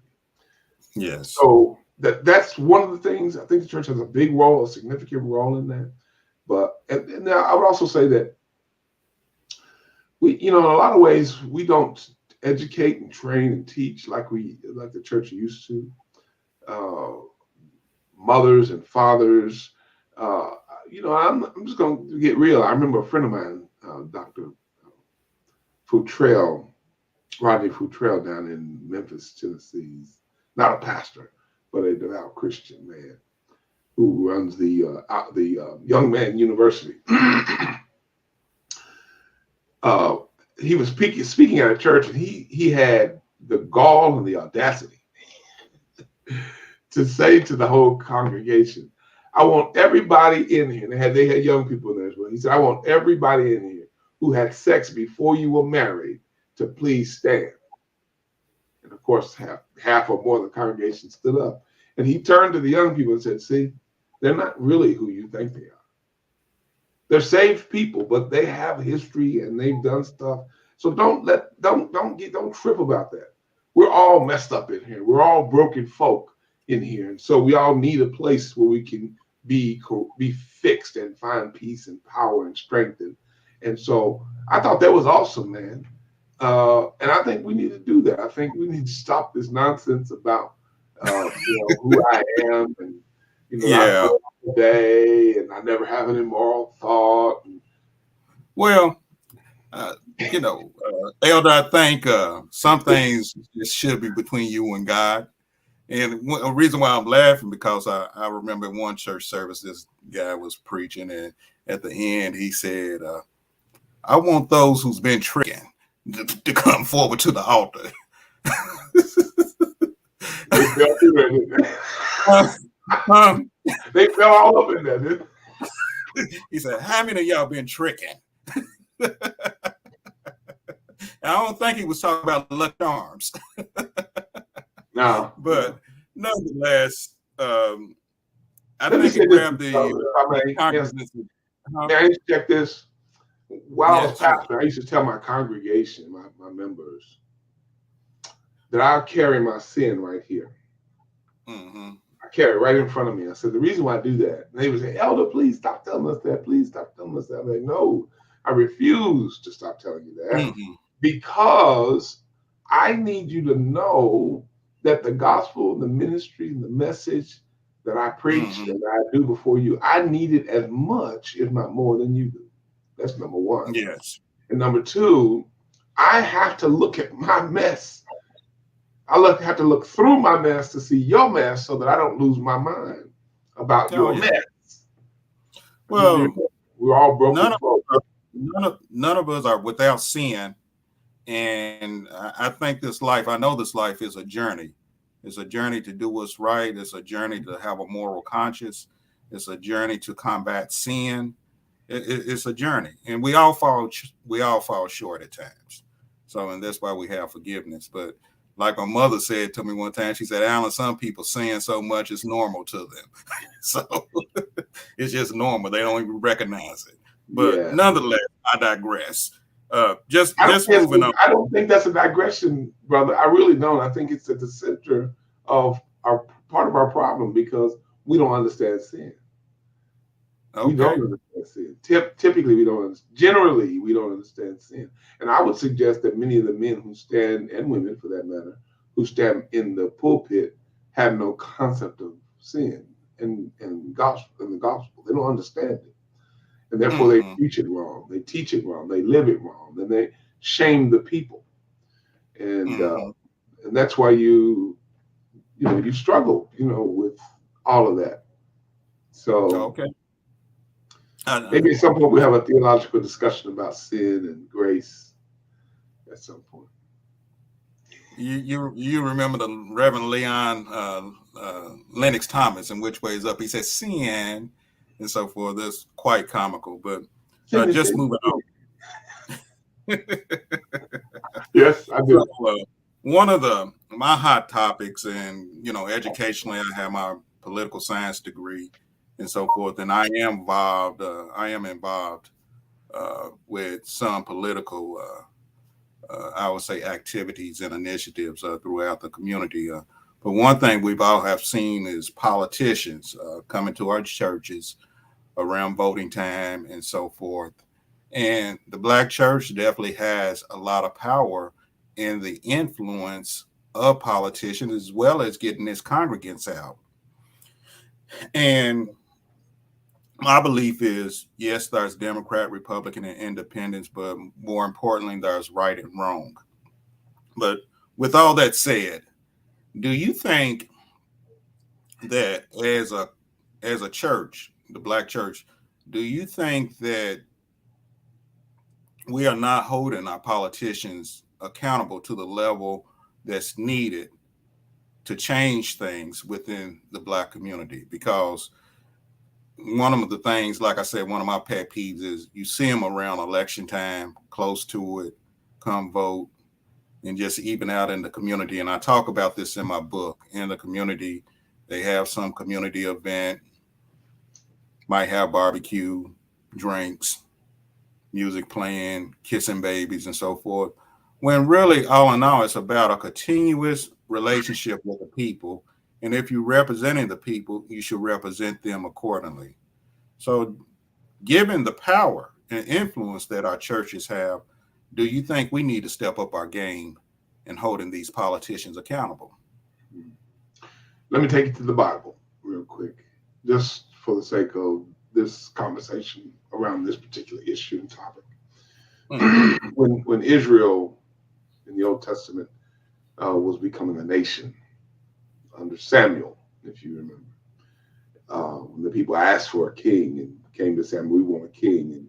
Yes. So that's one of the things. I think the church has a big role, a significant role in that. But and now I would also say that we, in a lot of ways, we don't educate and train and teach like the church used to. Mothers and fathers. I'm just going to get real. I remember a friend of mine, Dr. Futrell, Rodney Futrell, down in Memphis, Tennessee. Not a pastor, but a devout Christian man who runs the Young Man University. He was speaking at a church, and he had the gall and the audacity to say to the whole congregation, I want everybody in here, and they had young people in there as well. He said, I want everybody in here who had sex before you were married to please stand. And of course, half or more of the congregation stood up. And he turned to the young people and said, see, they're not really who you think they are. They're saved people, but they have history and they've done stuff. So don't trip about that. We're all messed up in here. We're all broken folk in here. And so we all need a place where we can be fixed and find peace and power and strength. And so I thought that was awesome, man. And I think we need to do that. I think we need to stop this nonsense about who I am and I today and I never have an immoral thought. Well, Elder, I think some things just should be between you and God. And a reason why I'm laughing because I remember one church service this guy was preaching, and at the end he said, "I want those who's been tricking to come forward to the altar." They fell all up in there, didn't they? He said, "How many of y'all been tricking?" I don't think he was talking about Lucky Charms. No, but nonetheless, I think it grabbed the. May I check this? While I was pastor, I used to tell my congregation, my members, that I'll carry my sin right here. Mm-hmm. I carry it right in front of me. I said, the reason why I do that, and they would say, Elder, please stop telling us that. Please stop telling us that. I'm like, no, I refuse to stop telling you that because I need you to know that the gospel, the ministry, and the message that I preach, that I do before you, I need it as much, if not more, than you do. That's number one. Yes. And number two, I have to look at my mess. I have to look through my mess to see your mess so that I don't lose my mind about your mess. Well, we're all broken. None of us are without sin. And I think I know this life is a journey. It's a journey to do what's right. It's a journey to have a moral conscience. It's a journey to combat sin. It's a journey, and we all fall short at times. So, and that's why we have forgiveness. But like my mother said to me one time, she said, Alan, some people sin so much it's normal to them. So it's just normal. They don't even recognize it. But nonetheless, I digress. Just moving on. I don't think that's a digression, brother. I really don't. I think it's at the center of our part of our problem because we don't understand sin. We don't Okay. understand sin. Typically, we don't. Generally, we don't understand sin. And I would suggest that many of the men who stand, and women for that matter, who stand in the pulpit, have no concept of sin and the gospel. They don't understand it, and therefore they Hmm. preach it wrong. They teach it wrong. They live it wrong, and they shame the people. And Hmm. that's why you struggle with all of that. So Okay. Uh, maybe at some point we have a theological discussion about sin and grace at some point. you remember the Reverend Leon Lennox Thomas in Which Way Is Up? He says sin and so forth. That's quite comical, but Sin is just sin. moving on. Yes, I So, do. one of my hot topics, and educationally, I have my political science degree and so forth, and I am involved. With some political, I would say, activities and initiatives throughout the community. But one thing we've all have seen is politicians coming to our churches around voting time and so forth. And the Black church definitely has a lot of power in the influence of politicians as well as getting its congregants out. And my belief is yes, there's Democrat, Republican, and independents, but more importantly, there's right and wrong. But with all that said, do you think that as a church, the Black church, do you think that we are not holding our politicians accountable to the level that's needed to change things within the Black community? Because one of the things, like I said, one of my pet peeves is you see them around election time, close to it, come vote, and just even out in the community. And I talk about this in my book. In the community, they have some community event, might have barbecue, drinks, music playing, kissing babies, and so forth. When really, all in all, it's about a continuous relationship with the people. And if you're representing the people, you should represent them accordingly. So, given the power and influence that our churches have, do you think we need to step up our game in holding these politicians accountable? Let me take you to the Bible real quick, just for the sake of this conversation around this particular issue and topic. Hmm. when Israel in the Old Testament was becoming a nation under Samuel, if you remember, when the people asked for a king and came to Samuel, we want a king, and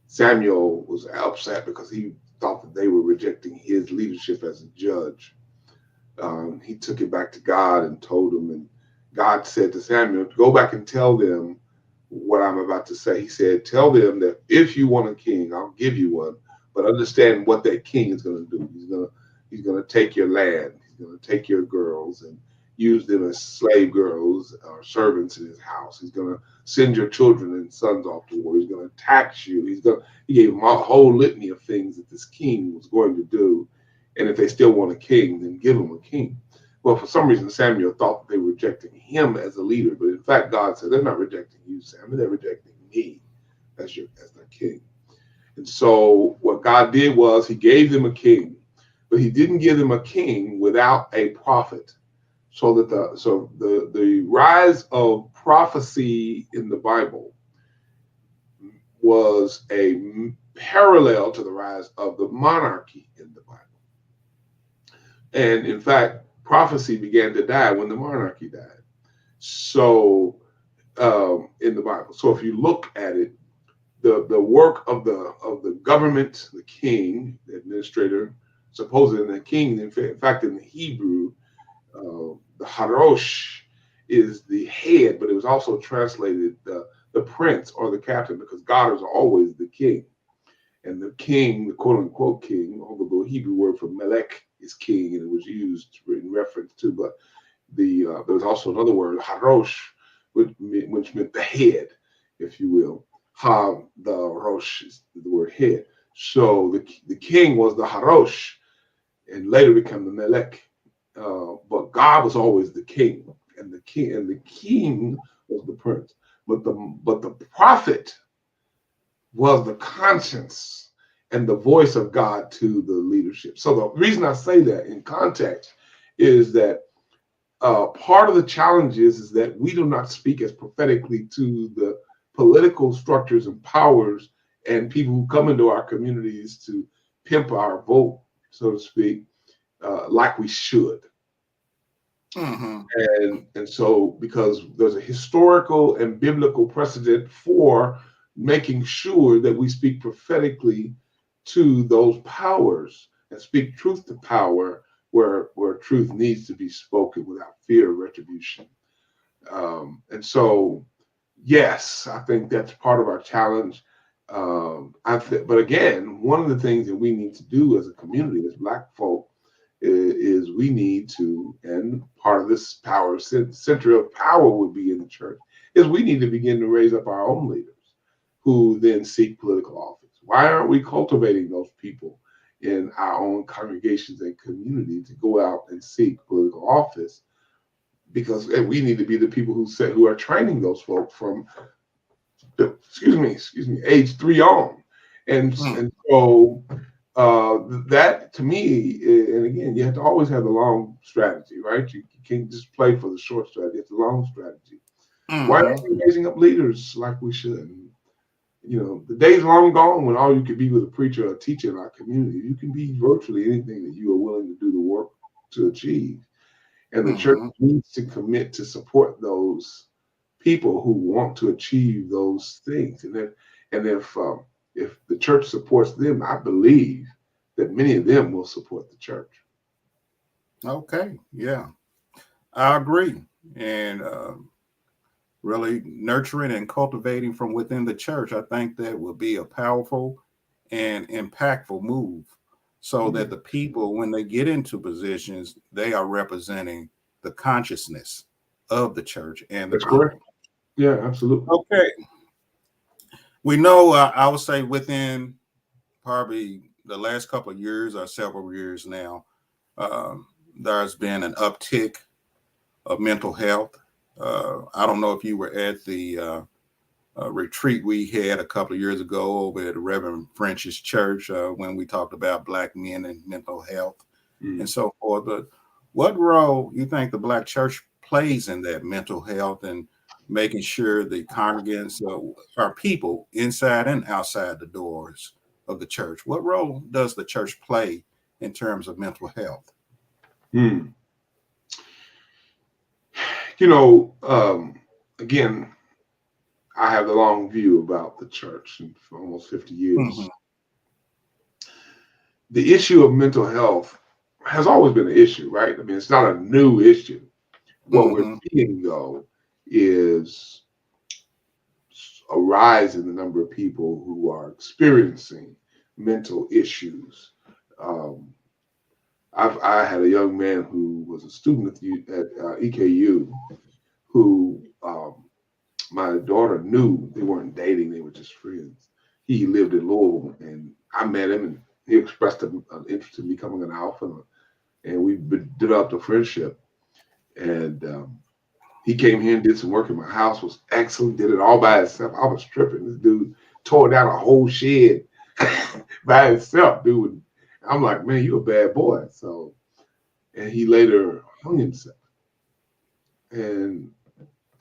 Samuel was upset because he thought that they were rejecting his leadership as a judge. He took it back to God and told him, and God said to Samuel, "Go back and tell them what I'm about to say." He said, "Tell them that if you want a king, I'll give you one, but understand what that king is going to do. He's going to take your land. He's going to take your girls and use them as slave girls or servants in his house. He's going to send your children and sons off to war. He's going to tax you. He gave him a whole litany of things that this king was going to do. And if they still want a king, then give them a king." Well, for some reason, Samuel thought that they were rejecting him as a leader. But in fact, God said, "They're not rejecting you, Samuel. They're rejecting me as their king." And so what God did was he gave them a king, but he didn't give them a king without a prophet. So the rise of prophecy in the Bible was a parallel to the rise of the monarchy in the Bible. And in fact, prophecy began to die when the monarchy died. So in the Bible. So if you look at it, the work of the government, the king, the administrator, supposedly the king, in fact, in the Hebrew, the Harosh is the head, but it was also translated the prince or the captain because God is always the king. And the king, the quote unquote king, although the Hebrew word for melech is king, and it was used in reference to, but there was also another word, harosh, which meant the head, if you will. Ha, the rosh is the word head. So the king was the Harosh, and later became the Melech. But God was always the king, and the king was the prince. But the prophet was the conscience and the voice of God to the leadership. So the reason I say that in context is that part of the challenge is that we do not speak as prophetically to the political structures and powers and people who come into our communities to pimp our vote, so to speak, like we should. Mm-hmm. And so because there's a historical and biblical precedent for making sure that we speak prophetically to those powers and speak truth to power where truth needs to be spoken without fear of retribution. And so, yes, I think that's part of our challenge. But again, one of the things that we need to do as a community, as Black folk, is we need to, and part of this power center of power would be in the church, is we need to begin to raise up our own leaders who then seek political office. Why aren't we cultivating those people in our own congregations and community to go out and seek political office? Because we need to be the people who are training those folk from age 3 on. And so that to me, and again, you have to always have the long strategy, right? You can't just play for the short strategy. It's a long strategy. Why Mm-hmm. aren't we raising up leaders like we should? You know, the days long gone when all you could be was a preacher or a teacher in our community. You can be virtually anything that you are willing to do the work to achieve. And the church Mm-hmm. needs to commit to support those people who want to achieve those things. And if the church supports them, I believe that many of them will support the church. Okay. Yeah, I agree. And really nurturing and cultivating from within the church, I think that will be a powerful and impactful move so that Mhm. the people, when they get into positions, they are representing the consciousness of the church and the That's correct. people. Yeah, absolutely. Okay. We know, I would say within probably the last couple of years or several years now, um, there's been an uptick of mental health. I don't know if you were at the retreat we had a couple of years ago over at the Reverend French's church when we talked about Black men and mental health and Mm. so forth. But what role you think the Black church plays in that mental health and making sure the congregants are people inside and outside the doors of the church? What role does the church play in terms of mental health? Mm. You know, again, I have the long view about the church, and for almost 50 Mm-hmm. years. The issue of mental health has always been an issue, right? I mean, it's not a new issue. What we're Mm-hmm. seeing, though, is a rise in the number of people who are experiencing mental issues. Um, I had a young man who was a student at EKU who my daughter knew. They weren't dating, they were just friends. He lived in Louisville, and I met him, and he expressed an interest in becoming an alpha, and we developed a friendship. And he came here and did some work in my house, was excellent, did it all by himself. I was tripping. This dude tore down a whole shed by himself, dude. I'm like, man, you a bad boy. So, and he later hung himself. And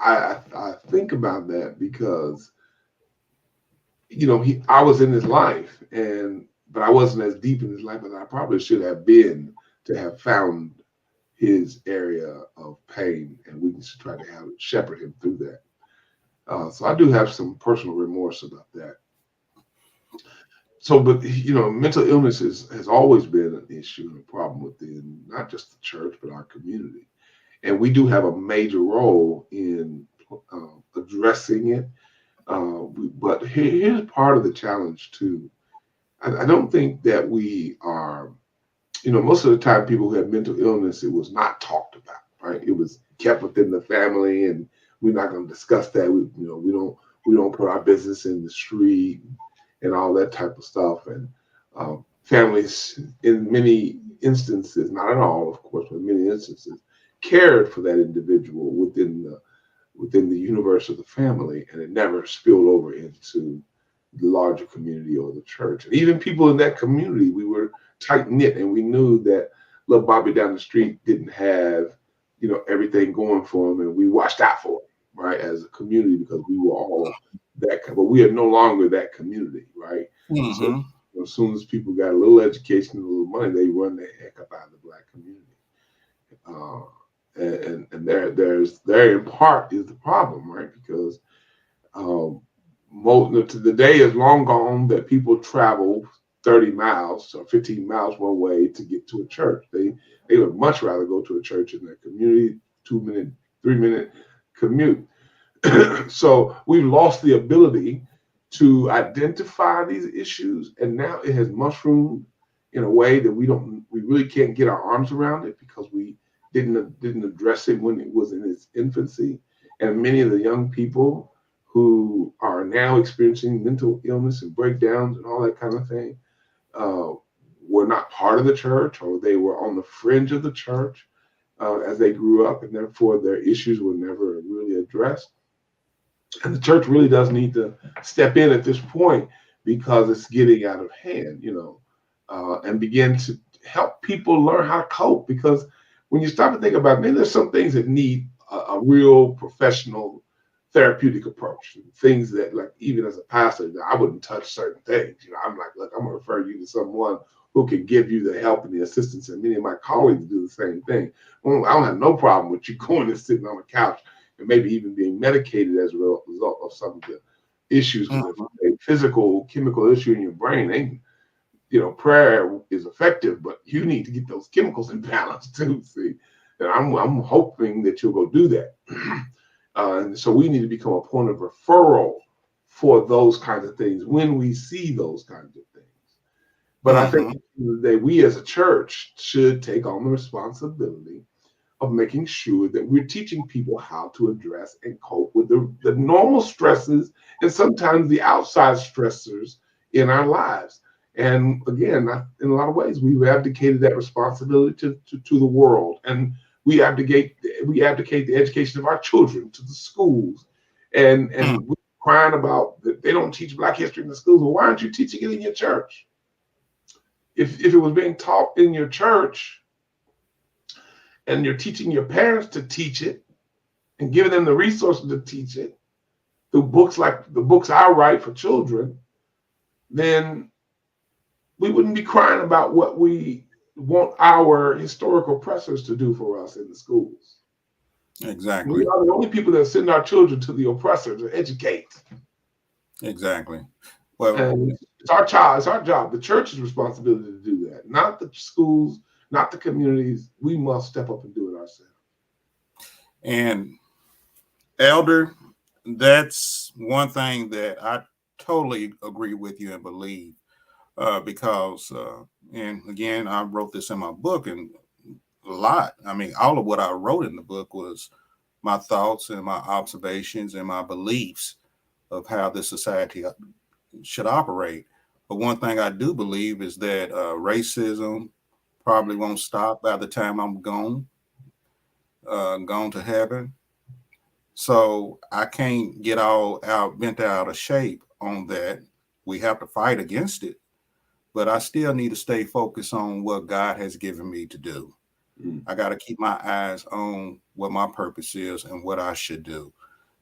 I think about that because, you know, I was in his life, but I wasn't as deep in his life as I probably should have been to have found his area of pain and weakness to try to shepherd him through that. So I do have some personal remorse about that. So, but you know, mental illness has always been an issue and a problem within not just the church but our community, and we do have a major role in addressing it. But here's part of the challenge too. I don't think that we are. You know, most of the time, people who have mental illness, it was not talked about, right? It was kept within the family, and we're not going to discuss that. We don't put our business in the street and all that type of stuff. And Families, in many instances, not in all, of course, but in many instances, cared for that individual within the universe of the family, and it never spilled over into the larger community or the church. And even people in that community, we were tight knit, and we knew that little Bobby down the street didn't have, everything going for him, and we watched out for him, right, as a community, because we were all that. But we are no longer that community, right? So Mm-hmm. as soon as people got a little education, a little money, they run the heck up out of the Black community. Uh, and there in part is the problem, right? Because um, the day is long gone that people travel 30 miles or 15 miles one way to get to a church. They would much rather go to a church in their community, 2 minute, 3 minute commute. So we've lost the ability to identify these issues, and now it has mushroomed in a way that we really can't get our arms around it, because we didn't address it when it was in its infancy. And many of the young people who are now experiencing mental illness and breakdowns and all that kind of thing uh, were not part of the church, or they were on the fringe of the church as they grew up, and therefore their issues were never really addressed. And the church really does need to step in at this point, because it's getting out of hand, and begin to help people learn how to cope. Because when you stop and think about it, maybe there's some things that need a real professional therapeutic approach. Things that, like, even as a pastor, I wouldn't touch certain things. I'm like, look, I'm going to refer you to someone who can give you the help and the assistance. And many of my colleagues do the same thing. Well, I don't have no problem with you going and sitting on the couch and maybe even being medicated as a result of some of the issues. Because if Mm-hmm. a physical, chemical issue in your brain, ain't, prayer is effective, but you need to get those chemicals in balance too. See, and I'm hoping that you'll go do that. And so we need to become a point of referral for those kinds of things when we see those kinds of things. But I think Mm-hmm. that we as a church should take on the responsibility of making sure that we're teaching people how to address and cope with the normal stresses, and sometimes the outside stressors in our lives. And again, in a lot of ways, we've abdicated that responsibility to the world, and we abdicate the education of our children to the schools, and we're crying about that they don't teach Black history in the schools. Well, why aren't you teaching it in your church? If it was being taught in your church, and you're teaching your parents to teach it and giving them the resources to teach it through books like the books I write for children, then we wouldn't be crying about what we want our historical oppressors to do for us in the schools. We Exactly. are the only people that send our children to the oppressor to educate. Exactly. Well, And it's our job, the church's responsibility to do that, not the schools, not the communities. We must step up and do it ourselves. and elder, that's one thing that I totally agree with you and believe, because, and again, I wrote this in my book, and a lot. I mean, all of what I wrote in the book was my thoughts and my observations and my beliefs of how this society should operate. But one thing I do believe is that racism probably won't stop by the time I'm gone to heaven. So I can't get all out bent out of shape on that. We have to fight against it, but I still need to stay focused on what God has given me to do. Mm. I got to keep my eyes on what my purpose is and what I should do.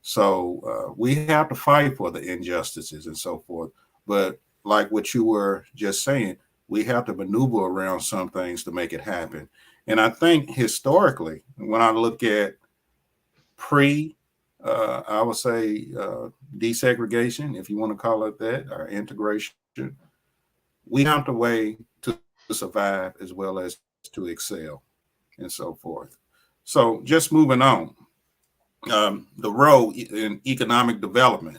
So we have to fight for the injustices and so forth. But like what you were just saying, we have to maneuver around some things to make it happen. And I think historically, when I look at pre, I would say desegregation, if you want to call it that, or integration, we found a way to survive as well as to excel and so forth. So just moving on, the role in economic development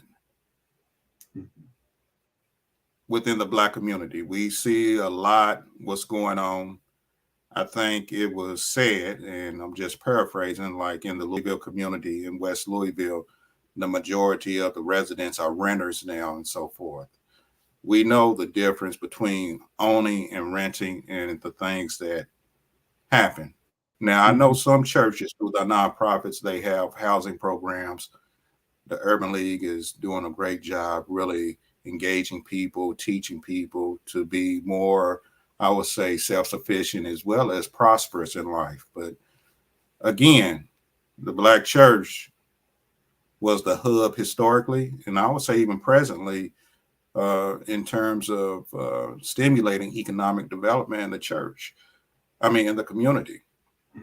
within the Black community. We see a lot what's going on. I think it was said, and I'm just paraphrasing, like in the Louisville community in West Louisville, the majority of the residents are renters now and so forth. we know the difference between owning and renting and the things that happen. Now, I know Mhm. some churches through the nonprofits, they have housing programs. The Urban League is doing a great job really engaging people, teaching people to be more, I would say, self sufficient as well as prosperous in life. But again, the Black church was the hub historically, and I would say even presently, in terms of stimulating economic development in the church. I mean, in the community.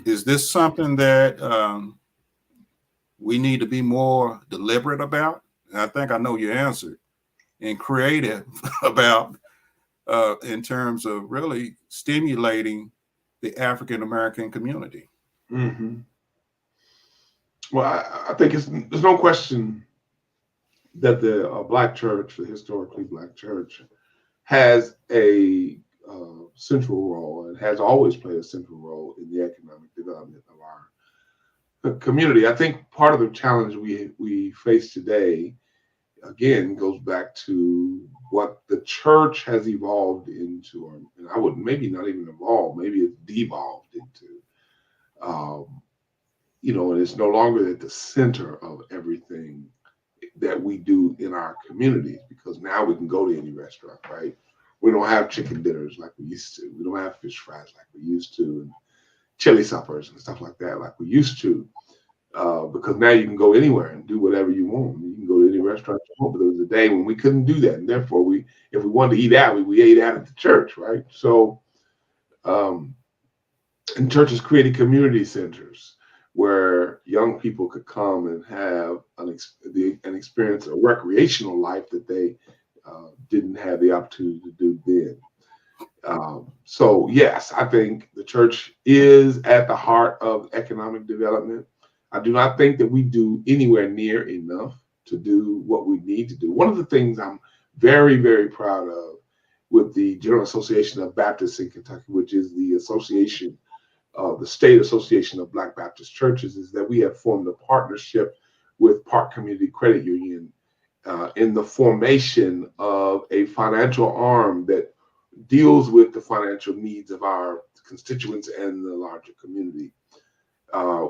Is this something that we need to be more deliberate about? And I think I know your answer. And creative about in terms of really stimulating the African American community. Mhm. Well, I think there's no question that the black church, the historically black church, has a central role and has always played a central role in the economic development of our community. I think part of the challenge we face today, again, goes back to what the church has evolved into, or and I would maybe not even evolve, maybe it's devolved into. Um, and it's no longer at the center of everything that we do in our communities because now we can go to any restaurant, right? We don't have chicken dinners like we used to. We don't have fish fries like we used to, and chili suppers and stuff like that like we used to. Because now you can go anywhere and do whatever you want. You can go to any restaurant you want. But there was a day when we couldn't do that, and therefore if we wanted to eat out, we ate out at the church, right? So, um, and churches created community centers where young people could come and have an experience, a recreational life that they didn't have the opportunity to do then. So yes, I think the church is at the heart of economic development. I do not think that we do anywhere near enough to do what we need to do. One of the things I'm very, very proud of with the General Association of Baptists in Kentucky, which is the association, the state association of Black Baptist churches, is that we have formed a partnership with Park Community Credit Union in the formation of a financial arm that deals with the financial needs of our constituents and the larger community,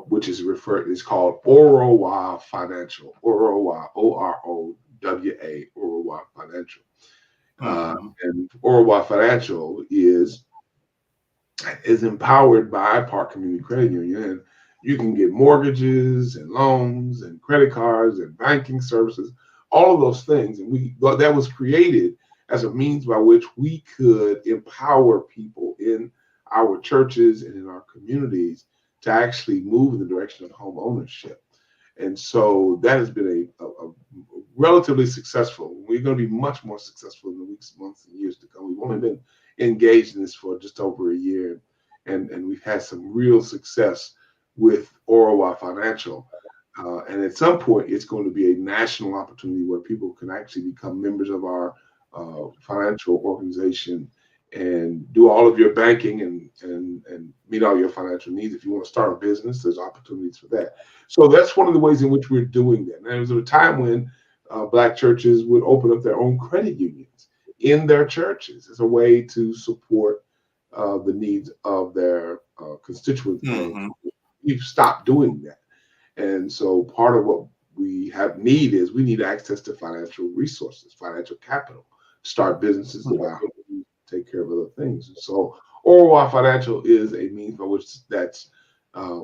which is called Orowa Financial, Orowa, Orowa, Orowa Financial. Mhm. And Orowa Financial is empowered by Park Community Credit Union. And you can get mortgages and loans and credit cards and banking services, all of those things. And that was created as a means by which we could empower people in our churches and in our communities to actually move in the direction of home ownership. And so that has been a relatively successful. We're going to be much more successful in the weeks, months, and years to come. We've only been engaged in this for just over a year, and we've had some real success with Orowa Financial. And at some point, it's going to be a national opportunity where people can actually become members of our financial organization and do all of your banking and meet all your financial needs. If you want to start a business, there's opportunities for that. So that's one of the ways in which we're doing that. And there was a time when Black churches would open up their own credit unions in their churches as a way to support the needs of their constituents. And Mhm. we've stopped doing that. And so part of what we need access to financial resources, financial capital, start businesses and buy homes, take care of other things. And so ORY Financial is a means by which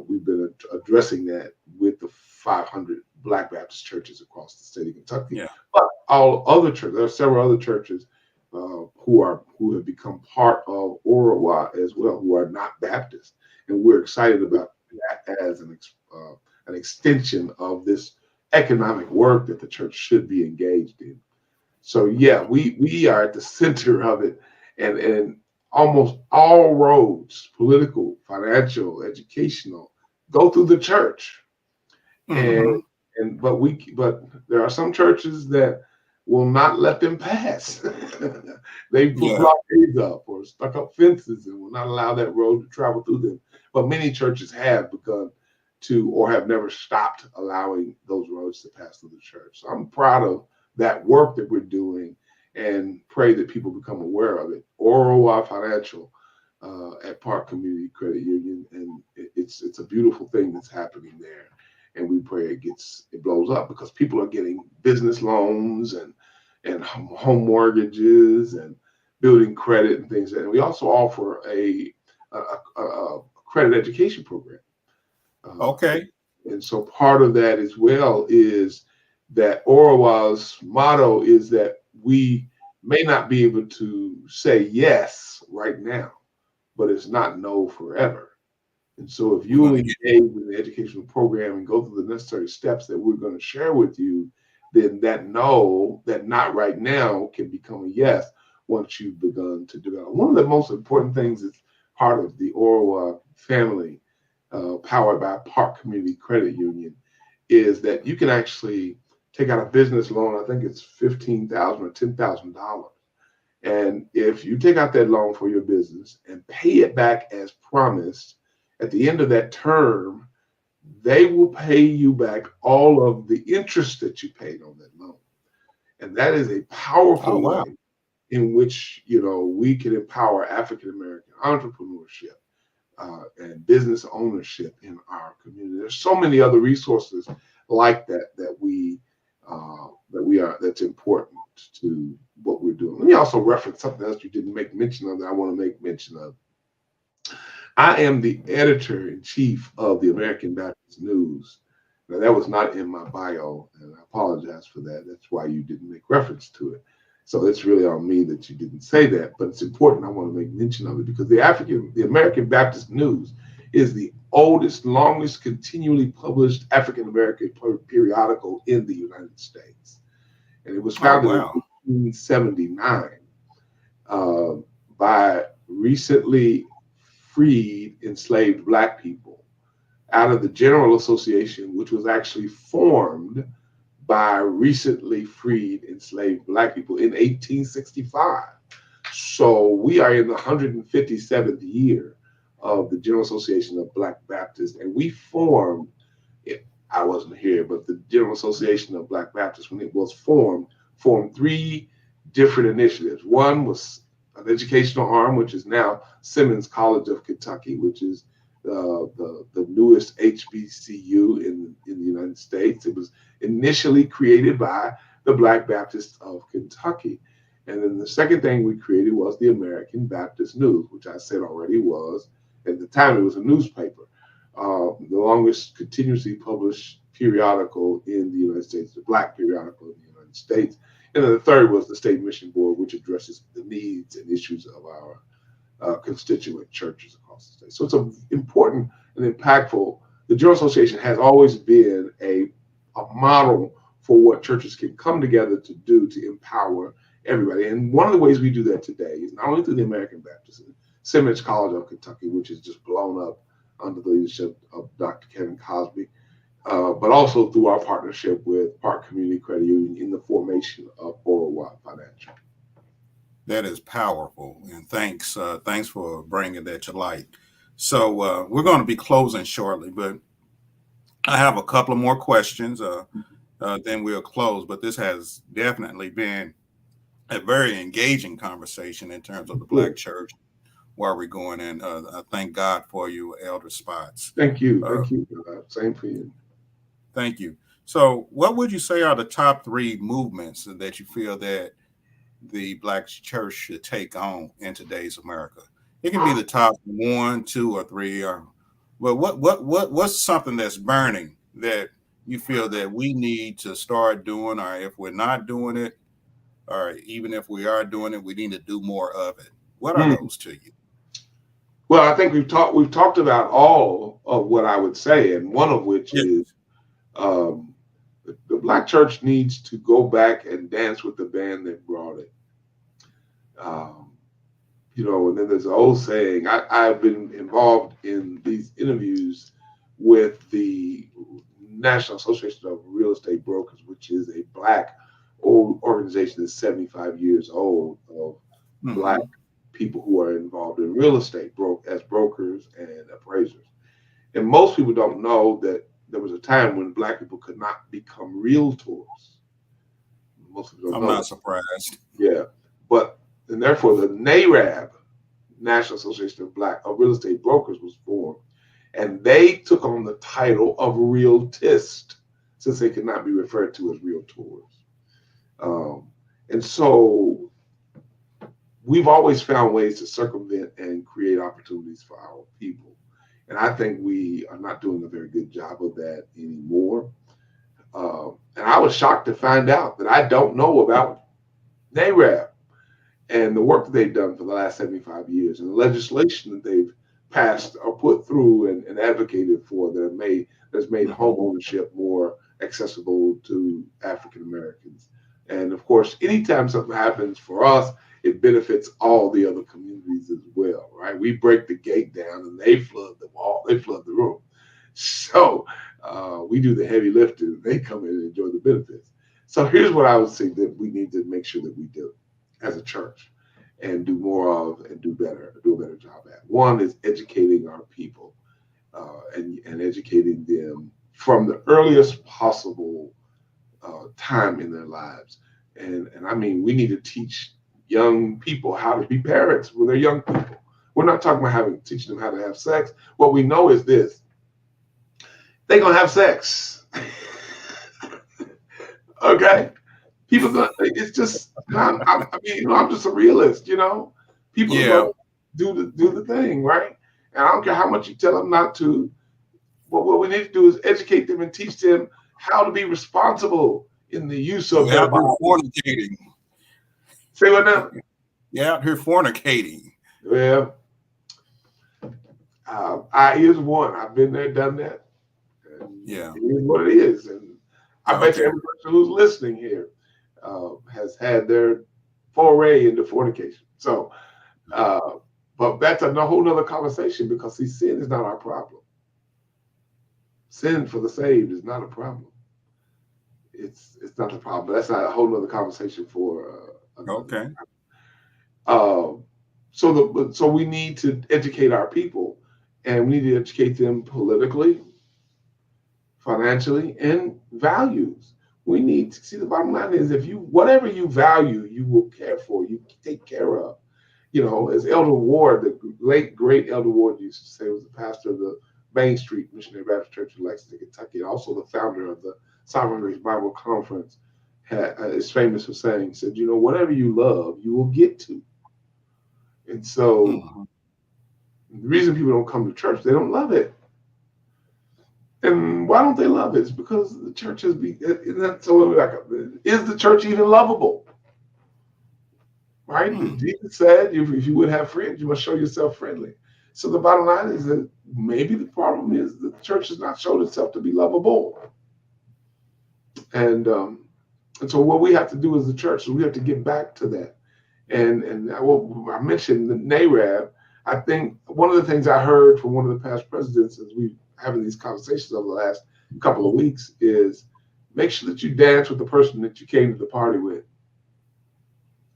we've been addressing that with the 500 Black Baptist churches across the state of Kentucky. Yeah. But all other churches, there are several other churches who have become part of ORY as well, who are not Baptist, and we're excited about that as an extension of this economic work that the church should be engaged in. So yeah, we are at the center of it, and almost all roads, political, financial, educational, go through the church. And Mhm. but there are some churches that will not let them pass. They put Yeah. blockades up or stuck up fences and will not allow that road to travel through them. But many churches have begun to or have never stopped allowing those roads to pass through the church. So I'm proud of that work that we're doing and pray that people become aware of it. ROI Financial at Park Community Credit Union, and it's a beautiful thing that's happening there. And we pray it blows up because people are getting business loans and home mortgages and building credit and things. And we also offer a credit education program. Uh, Okay. and so part of that as well is that Orwell's motto is that we may not be able to say yes right now, but it's not no forever. And so if We're you will going to engage get in the educational program and go through the necessary steps that we're going to share with you, then that no, that not right now can become a yes once you've begun to develop. One of the most important things that's part of the Orwa family, powered by Park Community Credit Union, is that you can actually take out a business loan. I think it's $15,000 or $10,000. And if you take out that loan for your business and pay it back as promised, at the end of that term, they will pay you back all of the interest that you paid on that loan. And that is a oh powerful wow. way in which we can empower African American entrepreneurship and business ownership in our community. There's so many other resources like that's important to what we're doing. Let me also reference something else you didn't make mention of that I want to make mention of. I am the editor in chief of the American Baptist News. Now, that was not in my bio, and I apologize for that. That's why you didn't make reference to it. So it's really on me that you didn't say that, but it's important. I want to make mention of it because the American Baptist News is the oldest, longest, continually published African American periodical in the United States, and it was Oh founded in wow. 1879 uh, by recently freed enslaved Black people out of the General Association, which was actually formed by recently freed enslaved Black people in 1865. So we are in the 157th year of the General Association of Black Baptists, and we formed it. I wasn't here, but the General Association of Black Baptists, when it was formed three different initiatives. One was an educational arm, which is now Simmons College of Kentucky, which is the newest HBCU in the United States. It was initially created by the Black Baptists of Kentucky. And then the second thing we created was the American Baptist News, which I said already was, at the time, it was a newspaper, the longest continuously published periodical in the United States, the Black periodical in the United States. And then the third was the State Mission Board, which addresses the needs and issues of our constituent churches across the state. So it's important and impactful. The General Association has always been a model for what churches can come together to do to empower everybody. And one of the ways we do that today is not only through the American Baptist, Simmons College of Kentucky, which is just blown up under the leadership of Dr. Kevin Cosby, but also through our partnership with Park Community Credit Union in the formation of ROI Financial. That is powerful, and thanks for bringing that to light. So we're going to be closing shortly, but I have a couple of more questions. Then we'll close. But this has definitely been a very engaging conversation in terms of the Black Good. church, where we're going. And I thank God for you, Elder Spots. Thank you. Uh, Thank you. Same for you. thank you. So, what would you say are the top three movements that you feel that the Black church should take on in today's America? It can be the top one, two, or three. But what's something that's burning that you feel that we need to start doing, or if we're not doing it, or even if we are doing it, we need to do more of it? What are Hmm. those to you? Well, I think we've talked about all of what I would say, and one of which Yeah. is um, the Black church needs to go back and dance with the band that brought it. Um, and then there's an old saying. I've been involved in these interviews with the National Association of Real Estate Brokers, which is a Black old organization that's 75 years old of Black Hmm. people who are involved in real estate as brokers and appraisers. And most people don't know that there was a time when Black people could not become realtors. Most people don't I'm know not that. surprised. Yeah, but and therefore the NARAB, National Association of Real Estate Brokers, was formed, and they took on the title of realtist since they could not be referred to as realtors. Um, and so we've always found ways to circumvent and create opportunities for our people. And I think we are not doing a very good job of that anymore. And I was shocked to find out that I don't know about NARAB and the work that they've done for the last 75 years and the legislation that they've passed or put through and advocated for that's made home ownership more accessible to African Americans. And of course, anytime something happens for us, it benefits all the other communities as well, right? We break the gate down and they flood the wall, they flood the room. So we do the heavy lifting, they come in and enjoy the benefits. So here's what I would say that we need to make sure that we do as a church and do more of and do a better job at. One is educating our people and educating them from the earliest possible time in their lives. And I mean, we need to teach young people how to be parents when they're young people. We're not talking about teaching them how to have sex. What we know is this: they're gonna have sex. Okay, people gonna. It's just. I mean, I'm just a realist. People are Yeah. gonna do the thing, right? And I don't care how much you tell them not to. But what we need to do is educate them and teach them how to be responsible in the use of You their out here body. fornicating. Say what now? You out here fornicating. Well, here's one. I've been there, done that. And Yeah. it is what it is. And I bet you Okay. every person who's listening here has had their foray into fornication. So, but that's a whole nother conversation because see, sin is not our problem. Sin for the saved is not a problem. It's not the problem. But that's not a whole nother conversation for another Okay. time. So we need to educate our people, and we need to educate them politically, financially, and values. We need to see the bottom line is whatever you value, you will care for, you take care of. As Elder Ward, the late great Elder Ward used to say, was the pastor of the Main Street Missionary Baptist Church in Lexington, Kentucky, and also the founder of the Sovereign Grace Bible Conference, is famous for saying, he said, whatever you love, you will get to. And so the reason people don't come to church, they don't love it. And why don't they love it? It's because the church is the church even lovable? Right? Jesus said, if you would have friends, you must show yourself friendly. So the bottom line is that maybe the problem is that the church has not shown itself to be lovable. And so what we have to do as the church is we have to get back to that. And I mentioned the NARAB. I think one of the things I heard from one of the past presidents as we having these conversations over the last couple of weeks is make sure that you dance with the person that you came to the party with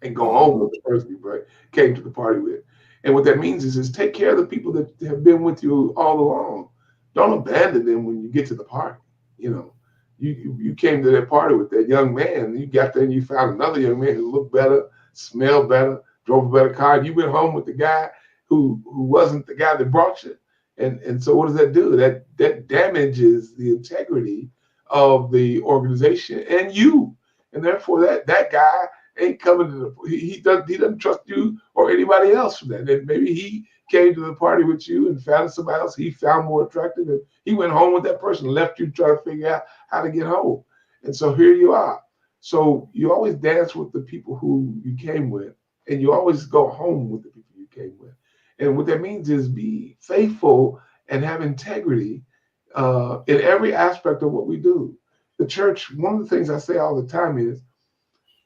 and go home with the person you came to the party with. And what that means is take care of the people that have been with you all along. Don't abandon them when you get to the party. You came to that party with that young man, and you got there and you found another young man who looked better, smelled better, drove a better car. And you went home with the guy who wasn't the guy that brought you. And so what does that do? That damages the integrity of the organization and you. And therefore that guy ain't coming to he doesn't trust you or anybody else from that. And maybe he came to the party with you and found somebody else he found more attractive, and he went home with that person and left you trying to figure out how to get home. And so here you are. So you always dance with the people who you came with, and you always go home with the people you came with. And what that means is be faithful and have integrity in every aspect of what we do. The church, one of the things I say all the time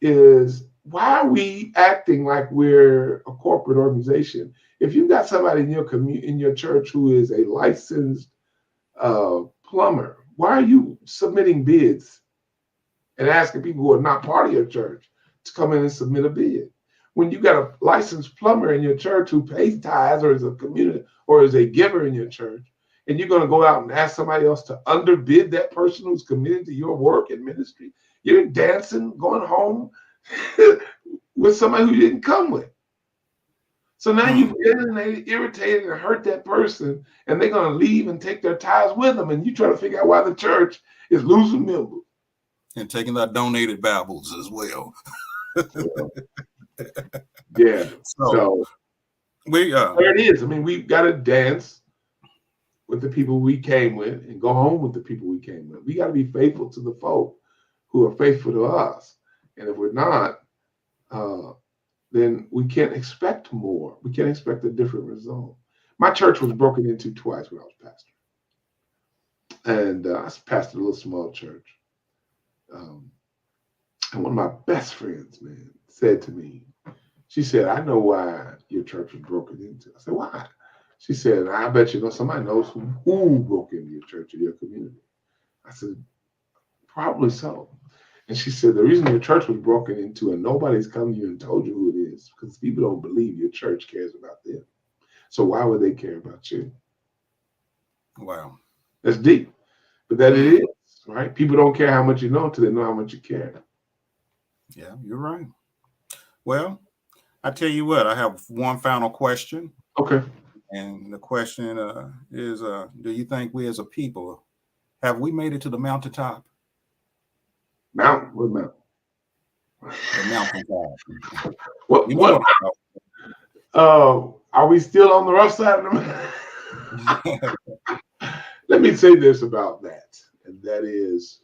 is why are we acting like we're a corporate organization? If you've got somebody in your church who is a licensed plumber, why are you submitting bids and asking people who are not part of your church to come in and submit a bid? When you got a licensed plumber in your church who pays tithes or is a community or is a giver in your church, and you're going to go out and ask somebody else to underbid that person who's committed to your work and ministry. You're dancing, going home with somebody who you didn't come with. So now you've alienated, irritated, and hurt that person, and they're going to leave and take their ties with them. And you try to figure out why the church is losing members. And taking our donated Bibles as well. Yeah. So we there it is. I mean, we've got to dance with the people we came with and go home with the people we came with. We got to be faithful to the folk who are faithful to us. And if we're not, then we can't expect more. We can't expect a different result. My church was broken into twice when I was pastor. And I pastored a little small church. And one of my best friends, man, said to me, she said, I know why your church was broken into. I said, why? She said, I bet you know somebody knows who broke into your church or your community. I said, probably so. And she said, the reason your church was broken into and nobody's come to you and told you who it is, because people don't believe your church cares about them. So why would they care about you? Wow. That's deep. But that it is, right? People don't care how much you know until they know how much you care. Yeah, you're right. Well, I tell you what, I have one final question. Okay. And the question is, do you think we as a people, have we made it to the mountaintop? Mountain? What mountain? The mountaintop. What? Are we still on the rough side of the mountain? Let me say this about that. And that is,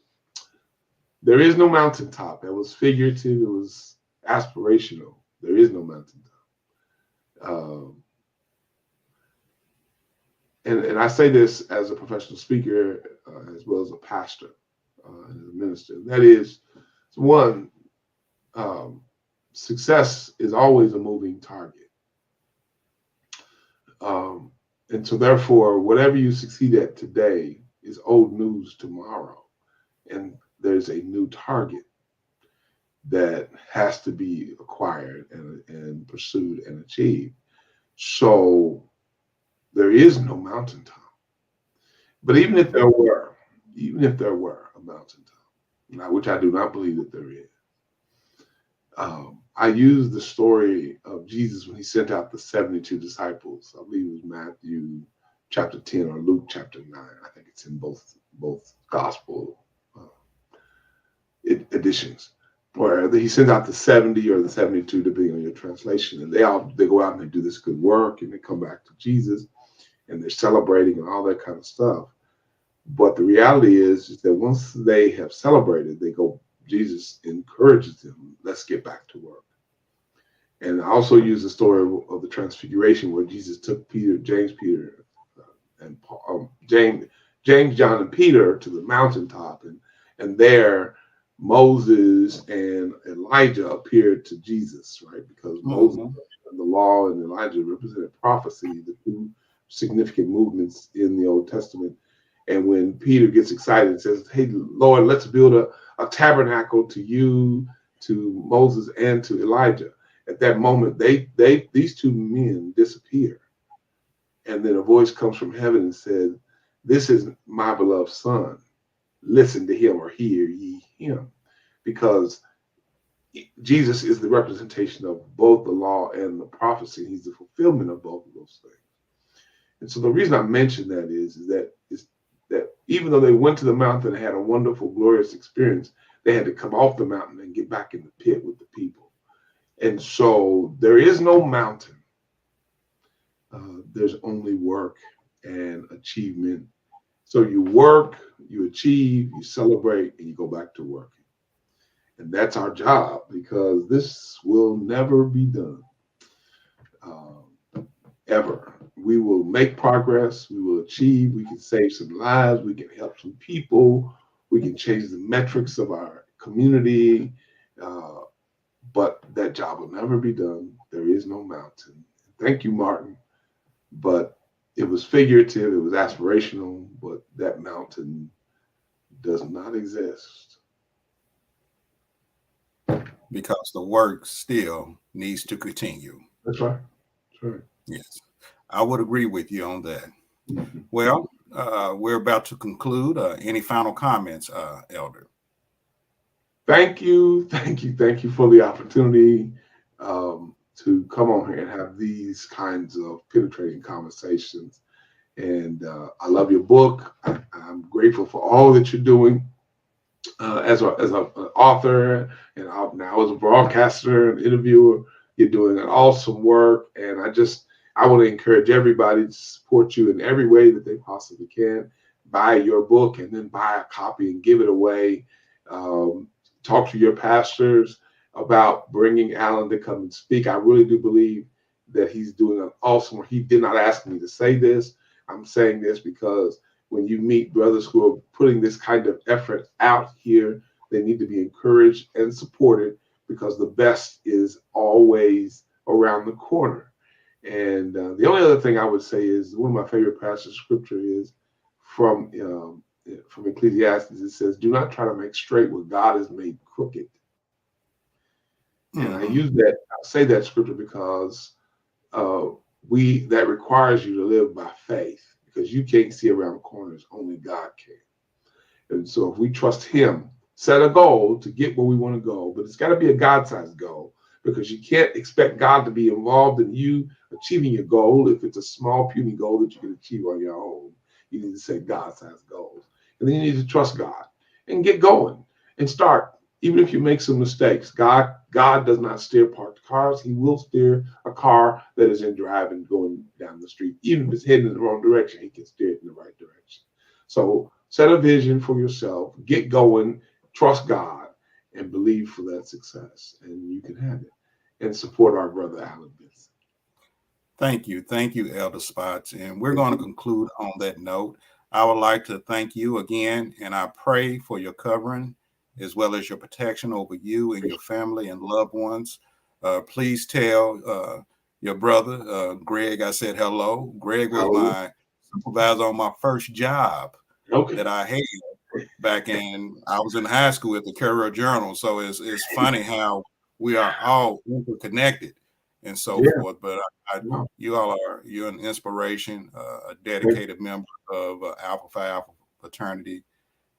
there is no mountaintop. That was figurative. It was aspirational. There is no mountaintop. And I say this as a professional speaker, as well as a pastor and a minister. That is, one, success is always a moving target. And so therefore, whatever you succeed at today is old news tomorrow. And there's a new target that has to be acquired and pursued and achieved. So there is no mountaintop. But even if there were a mountaintop, which I do not believe that there is, I use the story of Jesus when he sent out the 72 disciples. I believe it was Matthew chapter 10 or Luke chapter 9. I think it's in both gospel editions, where he sends out the 70 or the 72, depending on your translation. And they go out and they do this good work and they come back to Jesus and they're celebrating and all that kind of stuff. But the reality is that once they have celebrated, Jesus encourages them, let's get back to work. And I also use the story of the Transfiguration, where Jesus took James, John, and Peter to the mountaintop, and there Moses and Elijah appeared to Jesus, right? Because Moses and the law and Elijah represented prophecy, the two significant movements in the Old Testament. And when Peter gets excited and says, hey, Lord, let's build a tabernacle to you, to Moses, and to Elijah. At that moment, these two men disappear. And then a voice comes from heaven and said, this is my beloved son. Listen to him or hear ye him. Because Jesus is the representation of both the law and the prophecy. He's the fulfillment of both of those things. And so the reason I mention that is that even though they went to the mountain and had a wonderful, glorious experience, they had to come off the mountain and get back in the pit with the people. And so there is no mountain. There's only work and achievement. So you work, you achieve, you celebrate, and you go back to working. And that's our job, because this will never be done. Ever. We will make progress, we will achieve, we can save some lives, we can help some people, we can change the metrics of our community, but that job will never be done. There is no mountain. Thank you, Martin. But it was figurative, it was aspirational, but that mountain does not exist. Because the work still needs to continue. That's right. That's right. Yes, I would agree with you on that. Well, we're about to conclude. Any final comments, Elder? Thank you, thank you, thank you for the opportunity to come on here and have these kinds of penetrating conversations. And I love your book. I'm grateful for all that you're doing as an author and now as a broadcaster and interviewer. You're doing an awesome work, and I want to encourage everybody to support you in every way that they possibly can. Buy your book and then buy a copy and give it away. Um, Talk to your pastors about bringing Alan to come and speak. I really do believe that he's doing an awesome work. He did not ask me to say this. I'm saying this because when you meet brothers who are putting this kind of effort out here, they need to be encouraged and supported because the best is always around the corner. And the only other thing I would say is one of my favorite passages of scripture is from from Ecclesiastes. It says, "Do not try to make straight what God has made crooked." And Mm-hmm. I say that scripture because uh, we that requires you to live by faith because you can't see around corners, only God can. And so if we trust him, set a goal to get where we want to go, but it's got to be a God-sized goal because you can't expect God to be involved in you achieving your goal if it's a small, puny goal that you can achieve on your own. You need to set God-sized goals. And then you need to trust God and get going and start. Even if you make some mistakes, God does not steer parked cars. He will steer a car that is in drive and going down the street. Even if it's heading in the wrong direction, he can steer it in the right direction. So set a vision for yourself, get going, trust God, and believe for that success. And you can have it. And support our brother Alan Benson. Thank you, Elder Spots. And we're Thank going to you. conclude on that note. I would like to thank you again, and I pray for your covering as well as your protection over you and your family and loved ones. Please tell your brother, Greg, I said hello. Greg was Hallelujah. my supervisor on my first job Okay. that I had back in, I was in high school at the Courier Journal. So it's funny how we are all interconnected and so Yeah. forth. But Wow. you're an inspiration, a Thank dedicated member of Alpha Phi Alpha fraternity,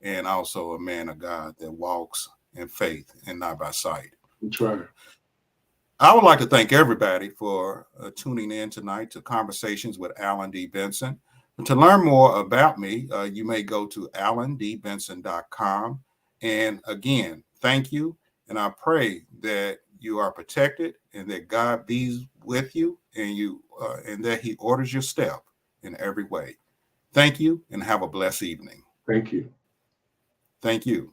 and also a man of God that walks in faith and not by sight. you. Try. I would like to thank everybody for tuning in tonight to Conversations with Alan D. Benson. To learn more about me, you may go to alandbenson.com. And again, thank you. And I pray that you are protected and that God be with you and that He orders your step in every way. Thank you and have a blessed evening. Thank you. Thank you.